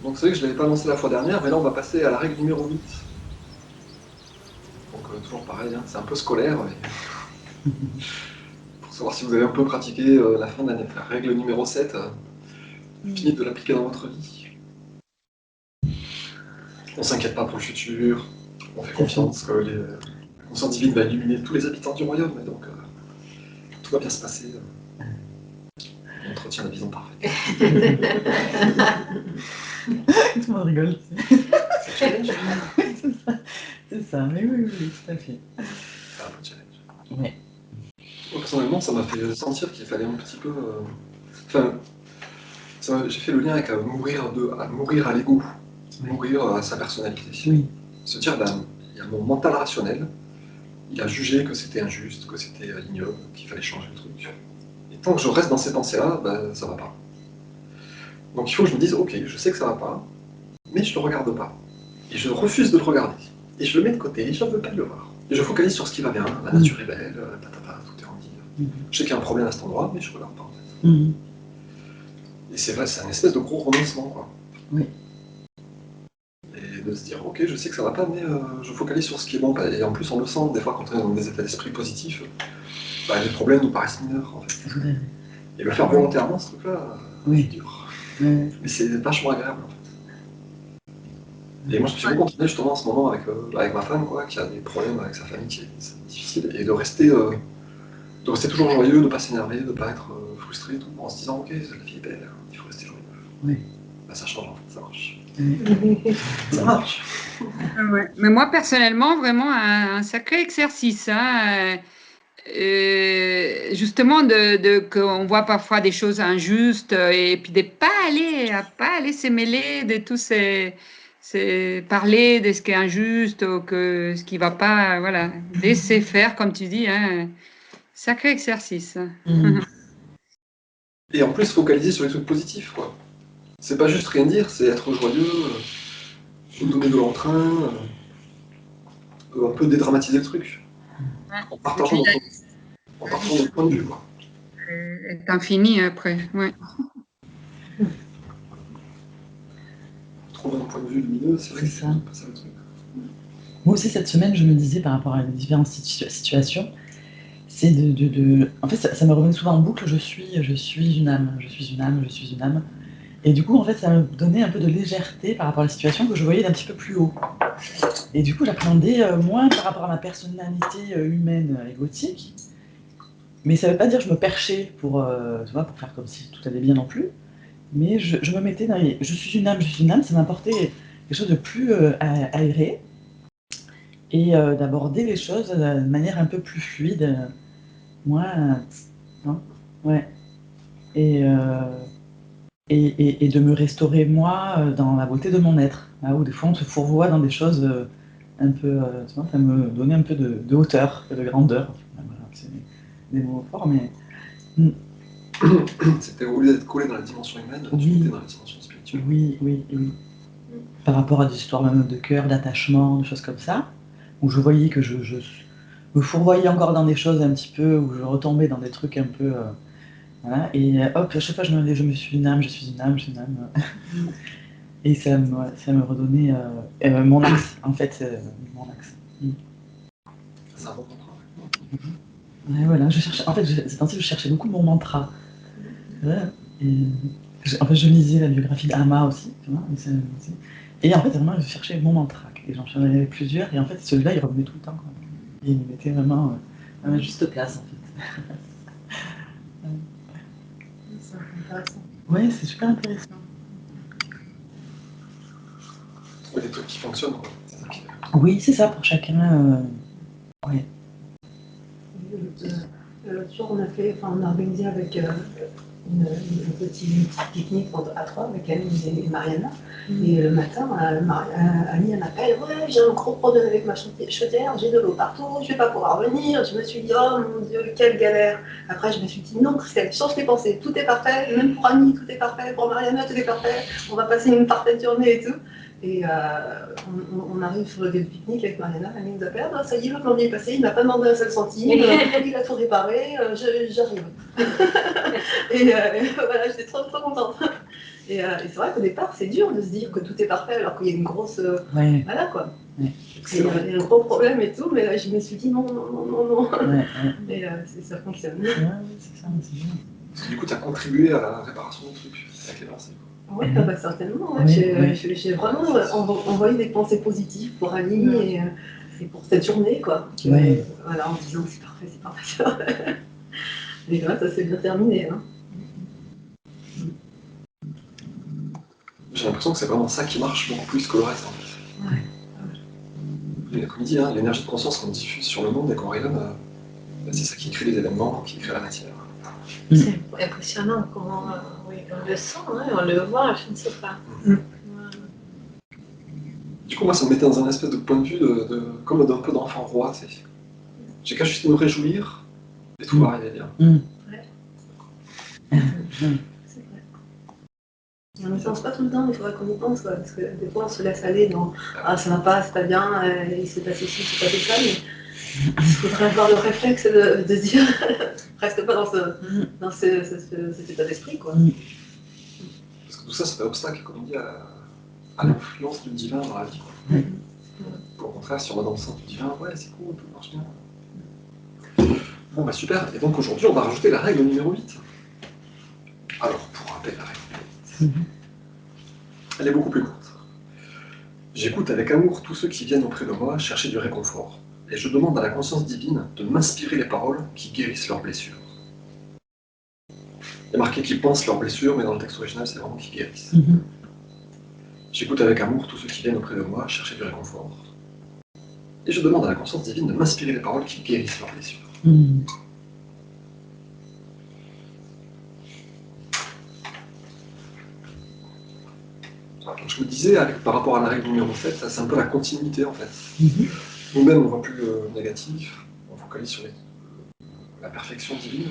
Donc c'est vrai que je ne l'avais pas lancé la fois dernière, mais là on va passer à la règle numéro 8. Donc toujours pareil, hein, c'est un peu scolaire, mais pour savoir si vous avez un peu pratiqué la fin d'année. La règle numéro 7, finissez de l'appliquer dans votre vie. On s'inquiète pas pour le futur, on fait confiance que la conscience divine va illuminer tous les habitants du royaume, et donc tout va bien se passer. On entretient la vision parfaite. Tout le monde rigole. C'est challenge. C'est ça, mais oui, tout à fait. C'est un peu challenge. Ouais. Moi, personnellement, ça m'a fait sentir qu'il fallait un petit peu... Enfin, j'ai fait le lien avec mourir à l'ego, mourir à sa personnalité. Oui. Se dire, ben, il y a mon mental rationnel, il a jugé que c'était injuste, que c'était ignoble, qu'il fallait changer le truc. Et tant que je reste dans ces pensées-là, ben, ça va pas. Donc il faut que je me dise, ok, je sais que ça va pas, mais je le regarde pas. Et je refuse de le regarder. Et je le mets de côté, et je ne veux pas le voir. Et je focalise sur ce qui va bien, la nature est belle, patata, tout est rempli. Je sais qu'il y a un problème à cet endroit, mais je ne regarde pas en fait. Et c'est vrai, c'est un espèce de gros renoncement, quoi. Oui. Et de se dire, ok, je sais que ça va pas, mais je focalise sur ce qui est bon. Et en plus, on le sent, des fois, quand on est dans des états d'esprit positifs, bah, les problèmes nous paraissent mineurs, en fait. Et le faire volontairement, ce truc-là, c'est dur. Mais c'est vachement agréable, en fait. Et moi, je vais continuer justement en ce moment avec ma femme, quoi, qui a des problèmes avec sa famille, qui est difficile, et de rester toujours joyeux, de ne pas s'énerver, de ne pas être frustré, tout, en se disant, ok, la vie est belle, il faut rester joyeux. Oui. Bah, ça change, en fait, ça marche. Ça marche. Ouais. Mais moi, personnellement, vraiment, un sacré exercice. Hein, justement, qu'on voit parfois des choses injustes et puis de pas aller se mêler de tous parler de ce qui est injuste ou que ce qui va pas, voilà, laisser faire, comme tu dis, hein, sacré exercice. Et en plus, focaliser sur les trucs positifs, quoi. C'est pas juste rien dire, c'est être joyeux, donner de l'entrain, un peu dédramatiser le truc. En partageant notre point de vue, quoi. Est infini après, ouais. Trouver un point de vue lumineux, c'est vrai que c'est pas ça le truc. Moi aussi, cette semaine, je me disais par rapport à les différentes situations, c'est En fait, ça me revenait souvent en boucle, je suis une âme, je suis une âme, je suis une âme. Et du coup, en fait, ça me donnait un peu de légèreté par rapport à la situation que je voyais d'un petit peu plus haut. Et du coup, j'appréhendais moins par rapport à ma personnalité humaine égotique. Mais ça ne veut pas dire que je me perchais pour faire comme si tout allait bien non plus. Mais je me mettais dans les... Je suis une âme, ça m'apportait quelque chose de plus aéré. Et d'aborder les choses de manière un peu plus fluide. Moins... ouais. Et de me restaurer moi dans la beauté de mon être. Là où des fois on se fourvoie dans des choses un peu, ça me donnait un peu de hauteur, de grandeur. Voilà, c'est des mots forts, mais... C'était au lieu d'être collé dans la dimension humaine, tu étais dans la dimension spirituelle. Oui. Par rapport à des histoires même de cœur, d'attachement, des choses comme ça, où je voyais que je me fourvoyais encore dans des choses un petit peu, où je retombais dans des trucs un peu... voilà, et hop, à chaque fois je me suis une âme, je suis une âme, je suis une âme. Et ça me redonnait mon axe, en fait, mon axe. C'est un bon mantra. Ouais, voilà, ces temps-ci, je cherchais beaucoup mon mantra. Voilà. En fait, je lisais la biographie d'Ama aussi, tu vois, et en fait, vraiment, je cherchais mon mantra. Et j'en avais plusieurs, et en fait, celui-là, il revenait tout le temps, quoi. Et il me mettait vraiment à ma juste place, en fait. C'est intéressant. Ouais, c'est super intéressant. Trouver des trucs qui fonctionnent, quoi. Oui, c'est ça, pour chacun. Ouais. L'autre jour, on a organisé avec une petite pique-nique à trois avec Annie et Mariana. Et le matin, Annie m'appelle, ouais, j'ai un gros problème avec ma chaudière, j'ai de l'eau partout, je vais pas pouvoir venir. Je me suis dit, oh mon Dieu, quelle galère. Après, je me suis dit, non, Christelle, change tes pensées, tout est parfait, même pour Annie, tout est parfait, pour Mariana, tout est parfait, on va passer une parfaite journée et tout. Et on arrive sur le lieu de pique-nique avec Mariana, Annie nous appelle, ah, ça y est, le plan est passé, il m'a pas demandé un seul centime, il a tout réparé, j'arrive. Et voilà, j'étais trop contente. Et c'est vrai qu'au départ, c'est dur de se dire que tout est parfait alors qu'il y a une grosse... Ouais, Voilà quoi. ouais. Il y a un gros problème et tout, mais là je me suis dit non, non, non, non, non. Ouais, Et ça fonctionne. ouais, c'est ça, c'est bien. Parce que du coup, tu as contribué à la réparation du truc, avec les pensées. Oui, bah, certainement. Ouais. Oui, J'ai vraiment envoyé des pensées positives pour Ali et pour cette journée, quoi. Ouais. Voilà, en disant c'est parfait, c'est parfait. Et là, ça s'est bien terminé. Hein. J'ai l'impression que c'est vraiment ça qui marche beaucoup plus que le reste, en fait. Ouais. Et comme dit, hein, l'énergie de conscience qu'on diffuse sur le monde et qu'on rayonne, c'est ça qui crée les événements, qui crée la matière. C'est impressionnant comment oui, on le sent, hein, on le voit, je ne sais pas. Du coup, moi, ça me mettait dans un espèce de point de vue comme d'un peu d'enfant roi, tu sais. J'ai qu'à juste me réjouir et tout va arriver bien. C'est vrai. On n'y pense pas tout le temps, il faudrait qu'on y pense, quoi, parce que des fois on se laisse aller dans ah ça va pas, c'est pas bien, il s'est passé ci, c'est passé ça, mais il faudrait avoir le réflexe de se dire presque pas dans cet état d'esprit, quoi. Parce que tout ça, ça fait obstacle, comme on dit, à l'influence du divin dans la vie, quoi. Au contraire, si on va dans le sens du divin, ouais, c'est cool, tout marche bien. Bon, bah super. Et donc aujourd'hui, on va rajouter la règle numéro 8. Alors, pour rappel, la règle numéro 8, elle est beaucoup plus courte. J'écoute avec amour tous ceux qui viennent auprès de moi chercher du réconfort. Et je demande à la conscience divine de m'inspirer les paroles qui guérissent leurs blessures. Il y a marqué qu'ils pensent leurs blessures, mais dans le texte original, c'est vraiment qu'ils guérissent. J'écoute avec amour tous ceux qui viennent auprès de moi chercher du réconfort. Et je demande à la conscience divine de m'inspirer les paroles qui guérissent leurs blessures. Donc je vous disais, par rapport à la règle numéro 7, c'est un peu la continuité en fait. Nous-mêmes, on ne voit plus le négatif, on focalise sur la perfection divine.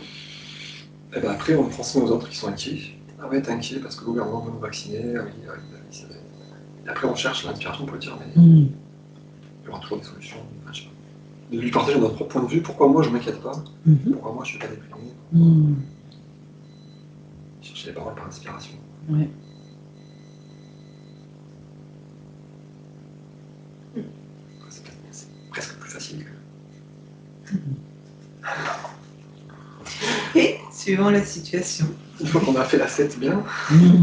Et bien après, on le transmet aux autres qui sont inquiets. Ah ouais, t'es inquiet parce que le gouvernement veut nous vacciner, ah oui, ça va. Et après, on cherche l'inspiration pour le dire, mais il y aura toujours des solutions. Enfin, je sais pas. De lui partager notre propre point de vue, pourquoi moi je ne m'inquiète pas, pourquoi moi je ne suis pas déprimé. Chercher les paroles par inspiration. Ouais. C'est presque plus facile que... Et suivant la situation. Une fois qu'on a fait la 7 bien,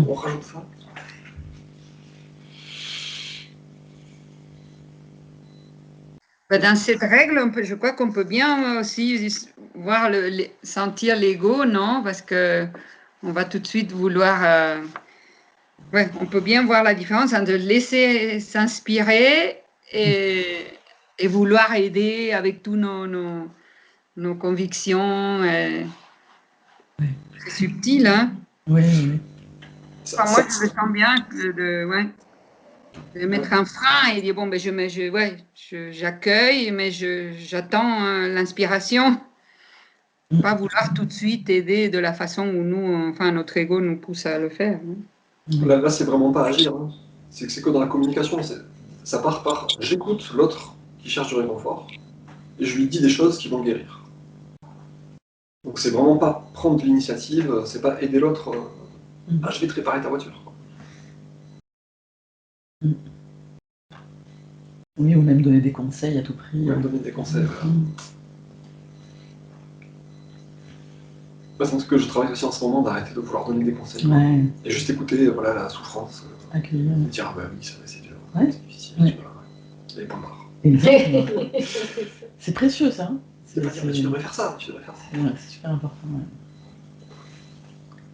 on rajoute ça. Dans cette règle, je crois qu'on peut bien aussi voir sentir l'ego, non? Parce que on va tout de suite vouloir... ouais, on peut bien voir la différence entre laisser s'inspirer et vouloir aider avec tous nos convictions. C'est subtil, hein? Oui, oui. Enfin, moi, je me sens bien de mettre un frein et dire bon, ben, j'accueille, mais j'attends l'inspiration. Pas vouloir tout de suite aider de la façon où notre ego nous pousse à le faire. Hein. Là c'est vraiment pas agir. Hein. C'est que dans la communication, ça part par j'écoute l'autre qui cherche du réconfort et je lui dis des choses qui vont le guérir. Donc c'est vraiment pas prendre l'initiative, c'est pas aider l'autre. Ah, je vais te réparer ta voiture. Oui, ou même donner des conseils à tout prix. Même donner des conseils. Voilà. C'est ce que je travaille aussi en ce moment, d'arrêter de vouloir donner des conseils. Ouais. Et juste écouter voilà, la souffrance. Accueillir. Et dire, ah bah oui, c'est dur, c'est difficile, Ouais. tu vois. Les points barres. Exactement. C'est précieux ça. Hein. C'est pas dire, mais tu devrais faire ça, tu devrais faire ça. Ouais, c'est super important.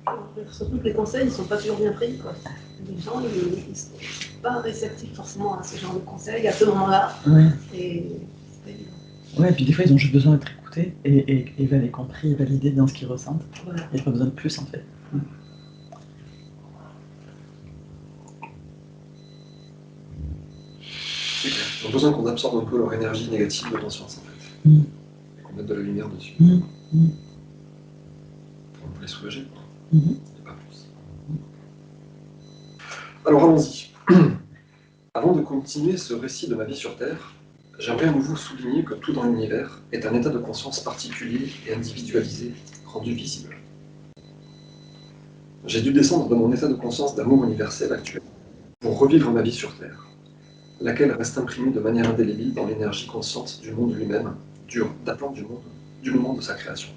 Ouais. Surtout que les conseils, ils sont pas toujours bien pris, quoi. Les gens, ils sont pas réceptifs forcément à ce genre de conseils à ce moment-là. Ouais. Et c'est pas évident. Ouais, et puis des fois, ils ont juste besoin d'être écoutés et compris et validés dans ce qu'ils ressentent. Voilà. Il n'y a pas besoin de plus, en fait. C'est clair. Ils ont besoin qu'on absorbe un peu leur énergie négative de conscience, en fait. Et qu'on mette de la lumière dessus. Pour les soulager, quoi. Et pas plus. Alors allons-y. Avant de continuer ce récit de ma vie sur Terre, j'aimerais à nouveau souligner que tout dans l'univers est un état de conscience particulier et individualisé, rendu visible. J'ai dû descendre de mon état de conscience d'amour universel actuel pour revivre ma vie sur Terre, laquelle reste imprimée de manière indélébile dans l'énergie consciente du monde lui-même, datant du moment de sa création.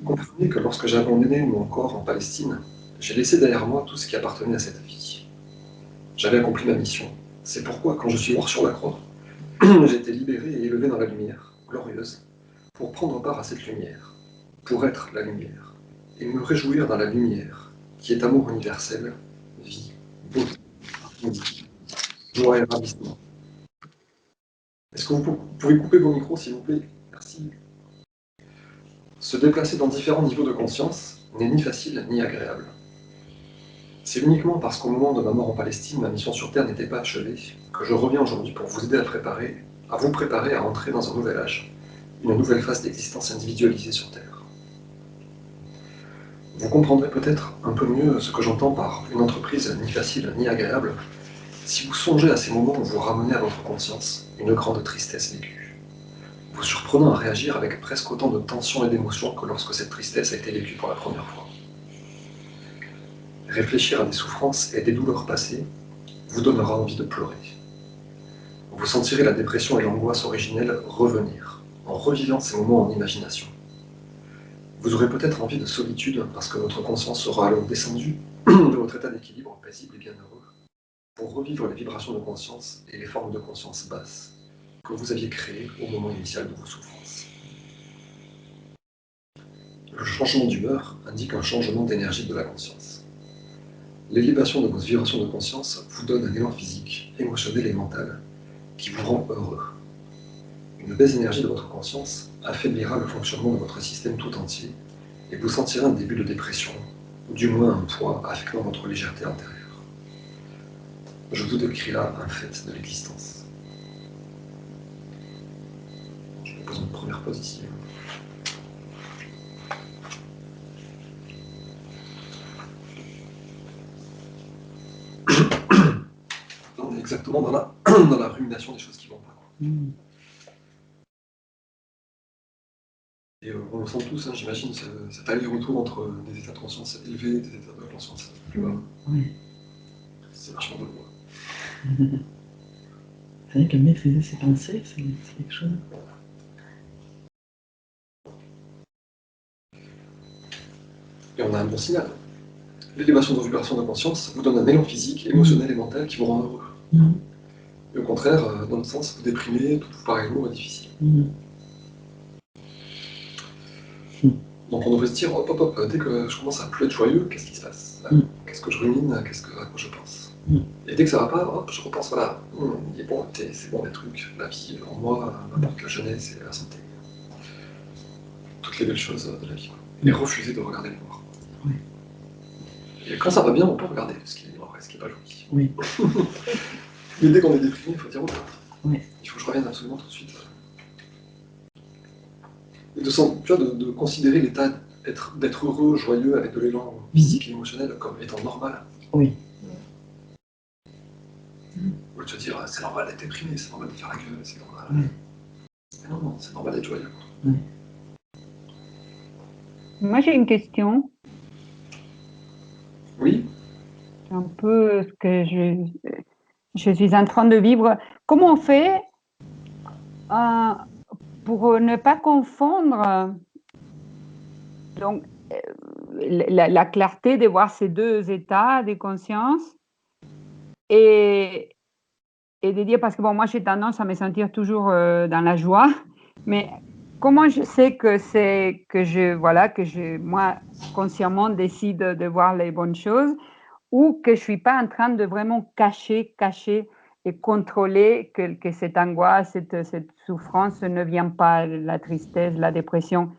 Comprenez que lorsque j'ai abandonné mon corps en Palestine, j'ai laissé derrière moi tout ce qui appartenait à cette vie. J'avais accompli ma mission. C'est pourquoi, quand je suis mort sur la croix, j'ai été libéré et élevé dans la lumière, glorieuse, pour prendre part à cette lumière, pour être la lumière, et me réjouir dans la lumière, qui est amour universel, vie, beauté, harmonie, joie et ravissement. Est-ce que vous pouvez couper vos micros, s'il vous plaît? Merci. Se déplacer dans différents niveaux de conscience n'est ni facile ni agréable. C'est uniquement parce qu'au moment de ma mort en Palestine, ma mission sur Terre n'était pas achevée, que je reviens aujourd'hui pour vous aider à vous préparer à entrer dans un nouvel âge, une nouvelle phase d'existence individualisée sur Terre. Vous comprendrez peut-être un peu mieux ce que j'entends par une entreprise ni facile ni agréable, si vous songez à ces moments où vous ramenez à votre conscience une grande tristesse vécue, vous surprenant à réagir avec presque autant de tension et d'émotion que lorsque cette tristesse a été vécue pour la première fois. Réfléchir à des souffrances et des douleurs passées vous donnera envie de pleurer. Vous sentirez la dépression et l'angoisse originelle revenir, en revivant ces moments en imagination. Vous aurez peut-être envie de solitude parce que votre conscience sera alors descendue de votre état d'équilibre paisible et bienheureux pour revivre les vibrations de conscience et les formes de conscience basses que vous aviez créées au moment initial de vos souffrances. Le changement d'humeur indique un changement d'énergie de la conscience. L'élévation de vos vibrations de conscience vous donne un élan physique, émotionnel et mental qui vous rend heureux. Une baisse d'énergie de votre conscience affaiblira le fonctionnement de votre système tout entier et vous sentirez un début de dépression, ou du moins un poids affectant votre légèreté intérieure. Je vous décris là un fait de l'existence. Je propose une première position. On est exactement dans la rumination des choses qui vont pas. Et on le sent tous, hein, j'imagine, cet aller-retour entre des états de conscience élevés et des états de conscience plus bas. C'est vachement douloureux. C'est vrai que maîtriser ses pensées, c'est quelque chose. Et on a un bon signal. L'élévation de vos vibrations de conscience vous donne un élan physique, émotionnel et mental qui vous rend heureux. Et au contraire, dans le sens, vous déprimez, tout vous paraît lourd et difficile. Donc on devrait se dire, hop, dès que je commence à plus être joyeux, qu'est-ce qui se passe? Qu'est-ce que je rumine? À quoi je pense? Et dès que ça va pas, hop, je repense, voilà, il est bon, c'est bon les trucs, la vie en moi, m'apporte la jeunesse et la santé. Toutes les belles choses de la vie. Et refuser de regarder le noir. Et quand ça va bien, on peut regarder ce qui est noir et ce qui n'est pas joli. Oui. Mais dès qu'on est déprimé, il faut dire, Oui. il faut que je revienne absolument tout de suite. Et de considérer l'état d'être heureux, joyeux, avec de l'élan physique et émotionnel comme étant normal. Oui. Ou de se dire, c'est normal d'être déprimé, c'est normal de faire la gueule, c'est normal. Mais non, c'est normal d'être joyeux. Moi, j'ai une question. Oui. C'est un peu ce que je suis en train de vivre. Comment on fait pour ne pas confondre donc, la clarté de voir ces deux états de conscience et de dire, parce que bon, moi j'ai tendance à me sentir toujours dans la joie, mais comment je sais que moi consciemment décide de voir les bonnes choses ou que je suis pas en train de vraiment cacher et contrôler que cette angoisse, cette souffrance ne vient pas, la tristesse, la dépression.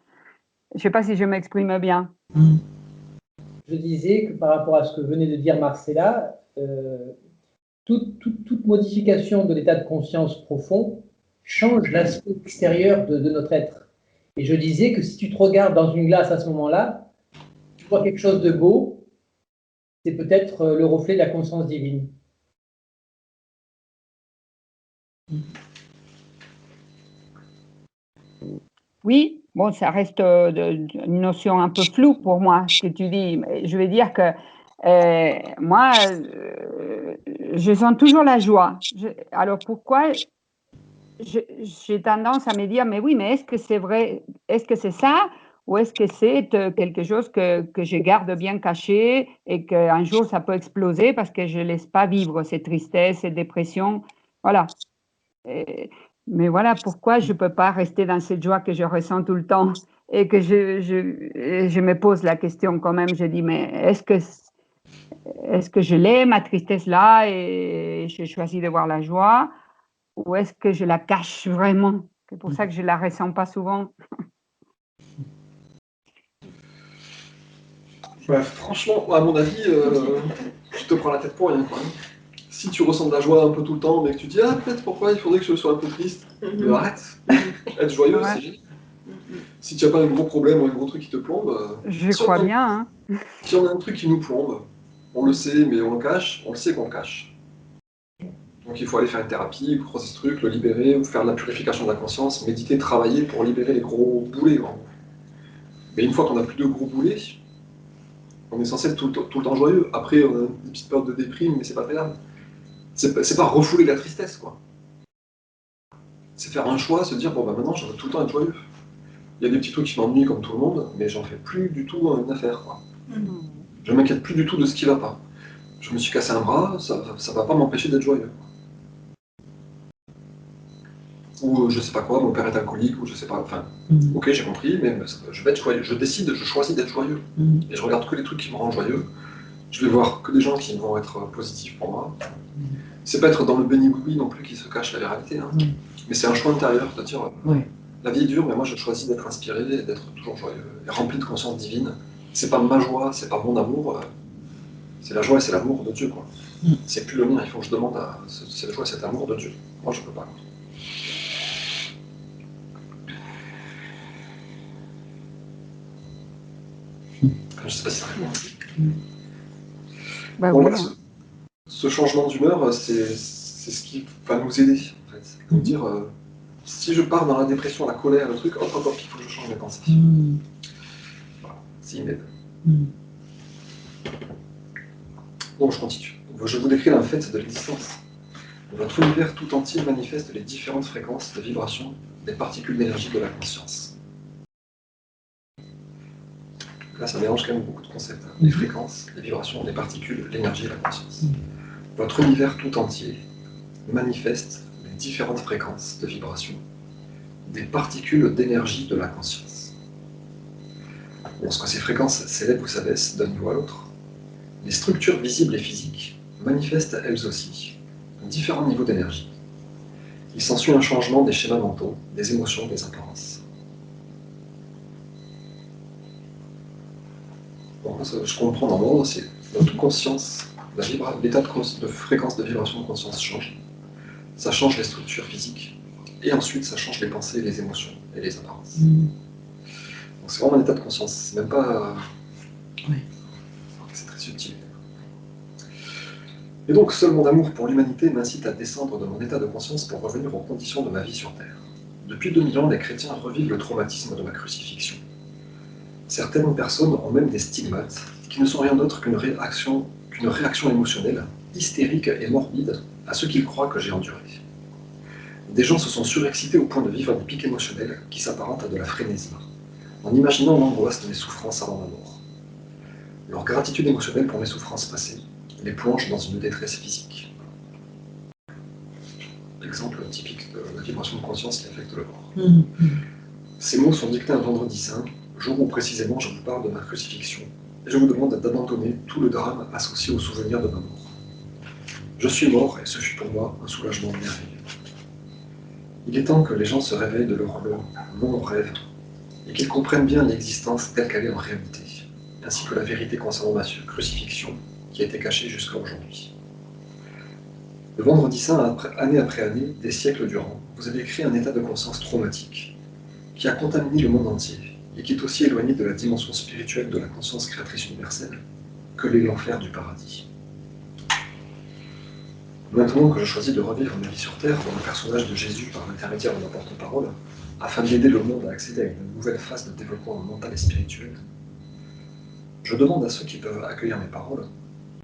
Je sais pas si je m'exprime bien. Je disais que par rapport à ce que venait de dire Marcella, toute modification de l'état de conscience profond change l'aspect extérieur de notre être. Et je disais que si tu te regardes dans une glace à ce moment-là, tu vois quelque chose de beau, c'est peut-être le reflet de la conscience divine. Oui, bon, ça reste une notion un peu floue pour moi, ce que tu dis. Mais je veux dire que moi, je sens toujours la joie. Alors pourquoi j'ai tendance à me dire, mais oui, mais est-ce que c'est vrai, est-ce que c'est ça, ou est-ce que c'est quelque chose que je garde bien caché et qu'un jour ça peut exploser parce que je ne laisse pas vivre ces tristesses, ces dépressions. Voilà. Et- mais voilà pourquoi je ne peux pas rester dans cette joie que je ressens tout le temps et que je me pose la question quand même. Je dis, mais est-ce que je l'ai, ma tristesse là, et je choisis de voir la joie, ou est-ce que je la cache vraiment? C'est pour ça que je ne la ressens pas souvent. Franchement, à mon avis, tu te prends la tête pour rien, quoi. Si tu ressens de la joie un peu tout le temps, mais que tu dis, ah, peut-être pourquoi il faudrait que je sois un peu triste, arrête. Être joyeux, Ouais. c'est génial. Si tu n'as pas un gros problème ou un gros truc qui te plombe, Je crois bien. Hein. si on a un truc qui nous plombe, on le sait, mais on le cache, on le sait qu'on le cache. Donc il faut aller faire une thérapie, creuser ce truc, le libérer, ou faire de la purification de la conscience, méditer, travailler pour libérer les gros boulets. Hein. Mais une fois qu'on n'a plus de gros boulets, on est censé être tout le temps joyeux. Après, on a une petite période de déprime, mais c'est pas très grave. C'est pas refouler la tristesse, quoi. C'est faire un choix, se dire, bon, bah maintenant, je veux tout le temps être joyeux. Il y a des petits trucs qui m'ennuient comme tout le monde, mais j'en fais plus du tout une affaire, quoi. Je m'inquiète plus du tout de ce qui va pas. Je me suis cassé un bras, ça va pas m'empêcher d'être joyeux. Ou je sais pas quoi, mon père est alcoolique, ou je sais pas, enfin, ok, j'ai compris, mais je vais être joyeux. Je décide, je choisis d'être joyeux. Et je regarde que les trucs qui me rendent joyeux. Je vais voir que des gens qui vont être positifs pour moi. C'est pas être dans le béni-oui non plus qui se cache la réalité, hein. Mais c'est un choix intérieur, de dire, la vie est dure, mais moi je choisis d'être inspiré et d'être toujours joyeux, et rempli de conscience divine. C'est pas ma joie, c'est pas mon amour, c'est la joie et c'est l'amour de Dieu, quoi. C'est plus le mien, il faut que je demande à cette joie et cet amour de Dieu. Moi je peux pas. Je sais pas si ça répond. Bah Bon, oui, là, hein. ce changement d'humeur, c'est ce qui va nous aider, en fait. Nous dire, si je pars dans la dépression, la colère, le truc, hop, il faut que je change mes pensées. Voilà, c'est une aide. Bon, je continue. Je vous décris un fait de l'existence. Votre univers tout entier manifeste les différentes fréquences de vibration des particules d'énergie de la conscience. Là, ça mélange quand même beaucoup de concepts. Hein. Les fréquences, les vibrations, les particules, l'énergie et la conscience. Votre univers tout entier manifeste les différentes fréquences de vibration des particules d'énergie de la conscience. Lorsque ces fréquences s'élèvent ou s'abaissent d'un niveau à l'autre, les structures visibles et physiques manifestent elles aussi différents niveaux d'énergie. Il s'ensuit un changement des schémas mentaux, des émotions, des apparences. Bon, je comprends dans l'ordre, c'est notre conscience, l'état de fréquence de vibration de conscience change. Ça change les structures physiques, et ensuite ça change les pensées, les émotions et les apparences. Donc c'est vraiment un état de conscience, c'est même pas... C'est très subtil. Et donc, seul mon amour pour l'humanité m'incite à descendre de mon état de conscience pour revenir aux conditions de ma vie sur Terre. Depuis 2000 ans, les chrétiens revivent le traumatisme de ma crucifixion. Certaines personnes ont même des stigmates, qui ne sont rien d'autre qu'une réaction émotionnelle, hystérique et morbide, à ce qu'ils croient que j'ai enduré. Des gens se sont surexcités au point de vivre des pics émotionnels qui s'apparentent à de la frénésie, en imaginant l'angoisse de mes souffrances avant ma mort. Leur gratitude émotionnelle pour mes souffrances passées les plonge dans une détresse physique. Exemple typique de la vibration de conscience qui affecte le corps. Ces mots sont dictés un vendredi saint, jour où précisément je vous parle de ma crucifixion, et je vous demande d'abandonner tout le drame associé au souvenir de ma mort. Je suis mort, et ce fut pour moi un soulagement merveilleux. Il est temps que les gens se réveillent de leur long rêve, et qu'ils comprennent bien l'existence telle qu'elle est en réalité, ainsi que la vérité concernant ma crucifixion, qui a été cachée jusqu'à aujourd'hui. Le vendredi saint, année après année, des siècles durant, vous avez créé un état de conscience traumatique qui a contaminé le monde entier et qui est aussi éloigné de la dimension spirituelle de la conscience créatrice universelle que l'est l'enfer du paradis. Maintenant que je choisis de revivre ma vie sur Terre dans le personnage de Jésus par l'intermédiaire de ma porte-parole, afin d'aider le monde à accéder à une nouvelle phase de développement mental et spirituel, je demande à ceux qui peuvent accueillir mes paroles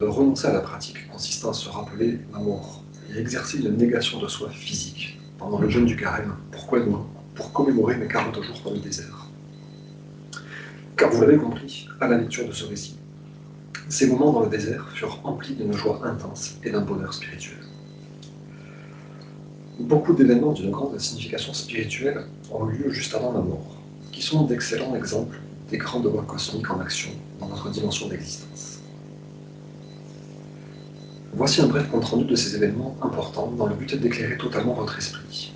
de renoncer à la pratique consistant à se rappeler la mort et exercer une négation de soi physique pendant le jeûne du carême pour commémorer mes 40 jours dans le désert. Car vous l'avez compris, à la lecture de ce récit, ces moments dans le désert furent emplis d'une joie intense et d'un bonheur spirituel. Beaucoup d'événements d'une grande signification spirituelle ont eu lieu juste avant ma mort, qui sont d'excellents exemples des grandes lois cosmiques en action dans notre dimension d'existence. Voici un bref compte-rendu de ces événements importants dans le but d'éclairer totalement votre esprit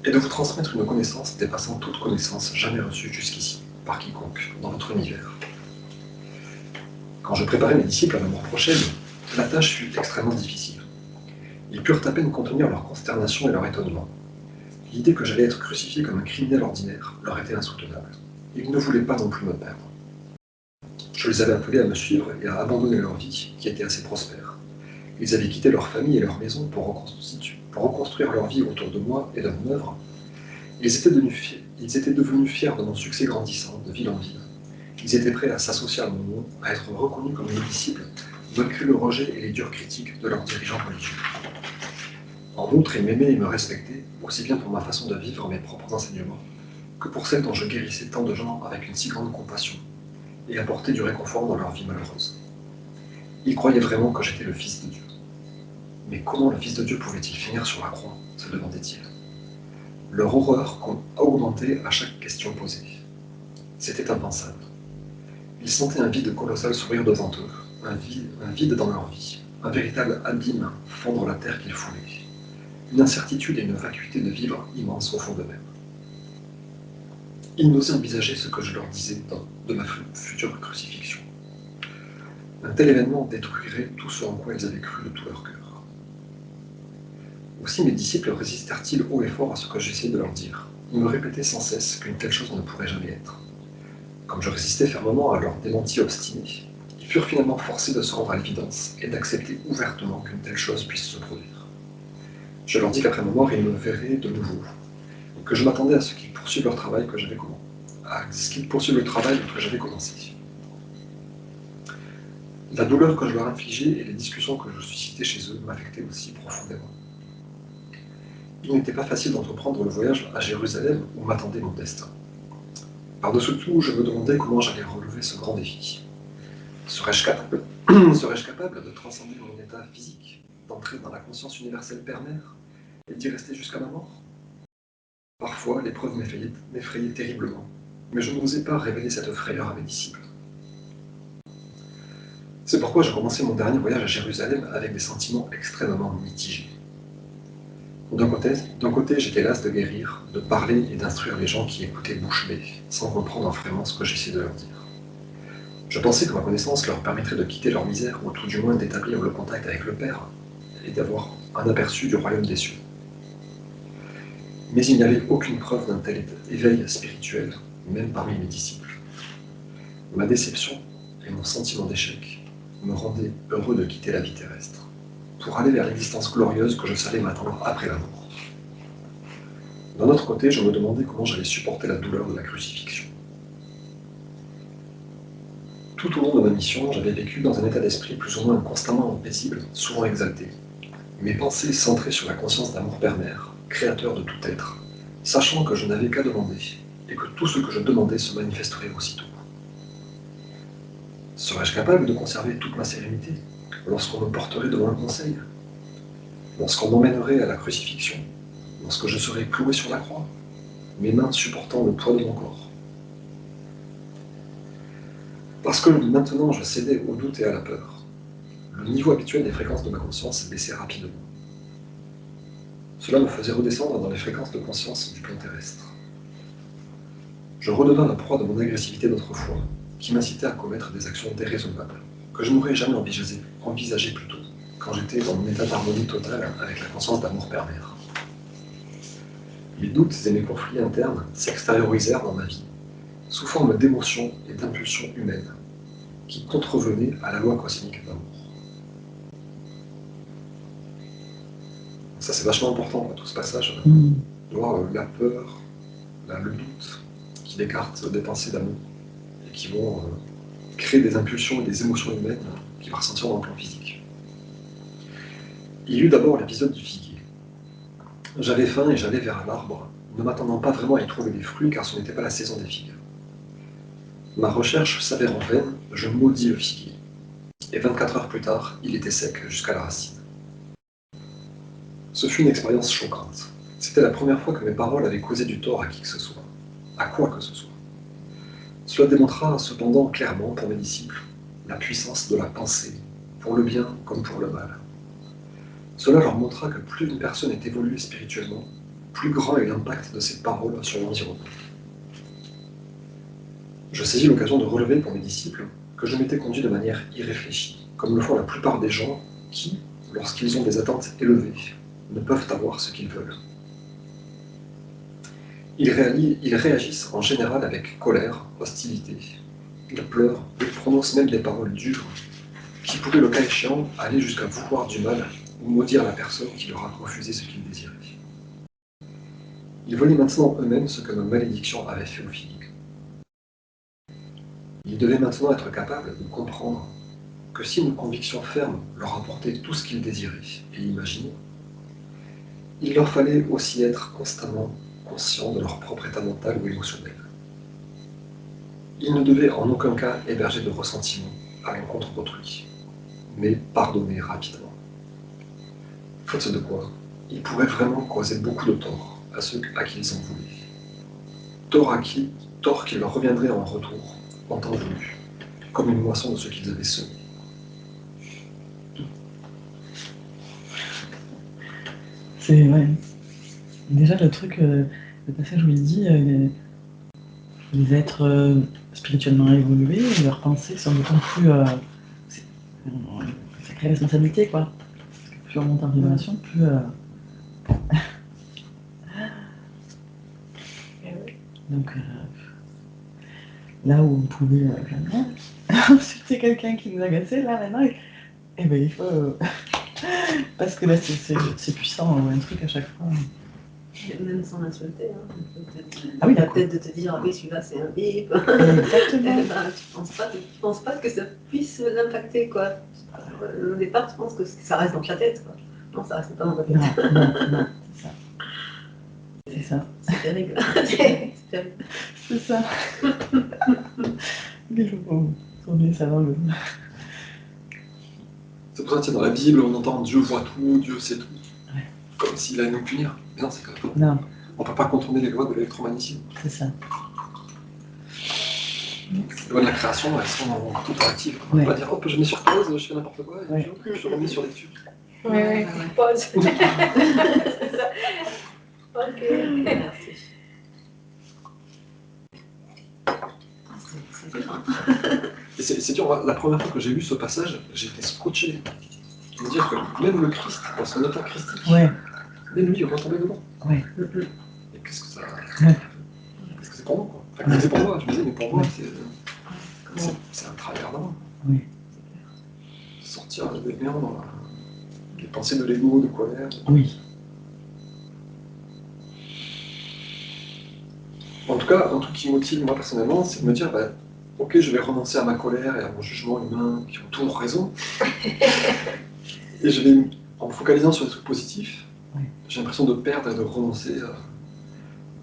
et de vous transmettre une connaissance dépassant toute connaissance jamais reçue jusqu'ici par quiconque dans votre univers. Quand je préparais mes disciples à la mort prochaine, la tâche fut extrêmement difficile. Ils purent à peine contenir leur consternation et leur étonnement. L'idée que j'allais être crucifié comme un criminel ordinaire leur était insoutenable. Ils ne voulaient pas non plus me perdre. Je les avais appelés à me suivre et à abandonner leur vie, qui était assez prospère. Ils avaient quitté leur famille et leur maison pour reconstruire leur vie autour de moi et de mon œuvre. Ils étaient devenus fiers de mon succès grandissant, de ville en ville. Ils étaient prêts à s'associer à mon nom, à être reconnus comme mes disciples, malgré le rejet et les dures critiques de leurs dirigeants religieux. En outre, ils m'aimaient et me respectaient, aussi bien pour ma façon de vivre mes propres enseignements, que pour celle dont je guérissais tant de gens avec une si grande compassion, et apportais du réconfort dans leur vie malheureuse. Ils croyaient vraiment que j'étais le Fils de Dieu. Mais comment le Fils de Dieu pouvait-il finir sur la croix, se demandaient-ils. Leur horreur augmentait à chaque question posée. C'était impensable. Ils sentaient un vide colossal s'ouvrir devant eux, un vide dans leur vie, un véritable abîme fondre la terre qu'ils foulaient, une incertitude et une vacuité de vivre immense au fond d'eux-mêmes. Ils n'osaient envisager ce que je leur disais de ma future crucifixion. Un tel événement détruirait tout ce en quoi ils avaient cru de tout leur cœur. Aussi mes disciples résistèrent-ils haut et fort à ce que j'essayais de leur dire. Ils me répétaient sans cesse qu'une telle chose ne pourrait jamais être. Comme je résistais fermement à leur démenti obstiné, ils furent finalement forcés de se rendre à l'évidence et d'accepter ouvertement qu'une telle chose puisse se produire. Je leur dis qu'après ma mort, ils me verraient de nouveau, et que je m'attendais à ce qu'ils poursuivent leur travail que j'avais commencé. La douleur que je leur infligeais et les discussions que je suscitais chez eux m'affectaient aussi profondément. Il n'était pas facile d'entreprendre le voyage à Jérusalem où m'attendait mon destin. Par-dessus tout, je me demandais comment j'allais relever ce grand défi. Serais-je capable de transcender mon état physique, d'entrer dans la conscience universelle Père-Mère et d'y rester jusqu'à ma mort? Parfois, l'épreuve m'effrayait terriblement, mais je n'osais pas révéler cette frayeur à mes disciples. C'est pourquoi je commençais mon dernier voyage à Jérusalem avec des sentiments extrêmement mitigés. D'un côté, j'étais las de guérir, de parler et d'instruire les gens qui écoutaient bouche bée, sans comprendre vraiment ce que j'essayais de leur dire. Je pensais que ma connaissance leur permettrait de quitter leur misère, ou tout du moins d'établir le contact avec le Père, et d'avoir un aperçu du royaume des cieux. Mais il n'y avait aucune preuve d'un tel éveil spirituel, même parmi mes disciples. Ma déception et mon sentiment d'échec me rendaient heureux de quitter la vie terrestre, pour aller vers l'existence glorieuse que je savais m'attendre après la mort. D'un autre côté, je me demandais comment j'allais supporter la douleur de la crucifixion. Tout au long de ma mission, j'avais vécu dans un état d'esprit plus ou moins constamment paisible, souvent exalté. Mes pensées centrées sur la conscience d'amour Père-Mère, créateur de tout être, sachant que je n'avais qu'à demander, et que tout ce que je demandais se manifesterait aussitôt. Serais-je capable de conserver toute ma sérénité lorsqu'on me porterait devant le conseil, lorsqu'on m'emmènerait à la crucifixion, lorsque je serais cloué sur la croix, mes mains supportant le poids de mon corps? Parce que maintenant je cédais au doute et à la peur, le niveau habituel des fréquences de ma conscience baissait rapidement. Cela me faisait redescendre dans les fréquences de conscience du plan terrestre. Je redevins la proie de mon agressivité d'autrefois, qui m'incitait à commettre des actions déraisonnables, que je n'aurais jamais envisagé plus tôt, quand j'étais dans mon état d'harmonie totale avec la conscience d'amour Père-Mère. Mes doutes et mes conflits internes s'extériorisèrent dans ma vie, sous forme d'émotions et d'impulsions humaines, qui contrevenaient à la loi cosmique d'amour. Ça, c'est vachement important, tout ce passage. De voir la peur, le doute, qui écarte des pensées d'amour et qui vont créer des impulsions et des émotions humaines qu'il va ressentir dans le plan physique. Il y eut d'abord l'épisode du figuier. J'avais faim et j'allais vers un arbre, ne m'attendant pas vraiment à y trouver des fruits car ce n'était pas la saison des figues. Ma recherche s'avérant vaine, je maudis le figuier. Et 24 heures plus tard, il était sec jusqu'à la racine. Ce fut une expérience choquante. C'était la première fois que mes paroles avaient causé du tort à qui que ce soit, à quoi que ce soit. Cela démontra cependant clairement pour mes disciples la puissance de la pensée, pour le bien comme pour le mal. Cela leur montra que plus une personne est évoluée spirituellement, plus grand est l'impact de ses paroles sur l'environnement. Je saisis l'occasion de relever pour mes disciples que je m'étais conduit de manière irréfléchie, comme le font la plupart des gens qui, lorsqu'ils ont des attentes élevées, ne peuvent avoir ce qu'ils veulent. Ils réagissent en général avec colère, hostilité. Ils pleurent, ils prononcent même des paroles dures, qui pourraient, le cas échéant, aller jusqu'à vouloir du mal ou maudire la personne qui leur a refusé ce qu'ils désiraient. Ils voyaient maintenant eux-mêmes ce que ma malédiction avait fait aux filles. Ils devaient maintenant être capables de comprendre que si une conviction ferme leur apportait tout ce qu'ils désiraient et imaginaient, il leur fallait aussi être constamment conscients de leur propre état mental ou émotionnel. Ils ne devaient en aucun cas héberger de ressentiment à l'encontre d'autrui, mais pardonner rapidement. Faute de quoi, ils pourraient vraiment causer beaucoup de tort à ceux à qui ils en voulaient. Tort qui leur reviendrait en retour, en temps voulu, comme une moisson de ce qu'ils avaient semé. C'est, ouais. Déjà, le truc, le passage où il dit les êtres spirituellement évolués, leurs pensées sont d'autant plus. C'est une sacrée responsabilité, quoi. Parce que plus on monte en vibration, plus. Donc, là où on pouvait jamais insulter quelqu'un qui nous agaçait, là maintenant, eh ben, il faut. Parce que là, c'est puissant, un truc à chaque fois. Même sans l'insulter, hein. Ah oui, la tête de te dire, ah oui, celui-là, c'est un bip. Exactement. Tu penses pas que ça puisse l'impacter, quoi. Au départ, tu penses que ça reste dans ta tête, quoi. Non, ça reste pas dans ta tête. Non, c'est ça. C'est ça. C'est terrible. C'est terrible. C'est ça. Il faut tourner ça dans le... C'est pour ça que dans la Bible, on entend Dieu voit tout, Dieu sait tout. Ouais. Comme s'il allait nous punir. Mais non, c'est comme ça. Non. On ne peut pas contourner les lois de l'électromagnétisme. C'est ça. Les lois de la création, elles sont tout actives. On ne peut pas dire, hop, je mets sur pause, je fais n'importe quoi, et je remets sur les tubes. Oui, pause. C'est ça. Ok. Merci. C'est dur, hein. Et c'est dur, la première fois que j'ai lu ce passage, j'étais scotché. Je veux dire que même le Christ, dans son état christique, même lui, il retombait dedans. Ouais. Et qu'est-ce que ça... Qu'est-ce que c'est pour moi, quoi. Enfin, c'est pour moi, je me disais, mais pour moi, c'est un travers d'avant. Oui. Sortir des méandres, les pensées de l'ego, de colère. Oui. En tout cas, un truc qui me motive, moi, personnellement, c'est de me dire, bah, ok, je vais renoncer à ma colère et à mon jugement humain qui ont toujours raison. Et je vais, en me focalisant sur les trucs positifs, j'ai l'impression de perdre et de renoncer.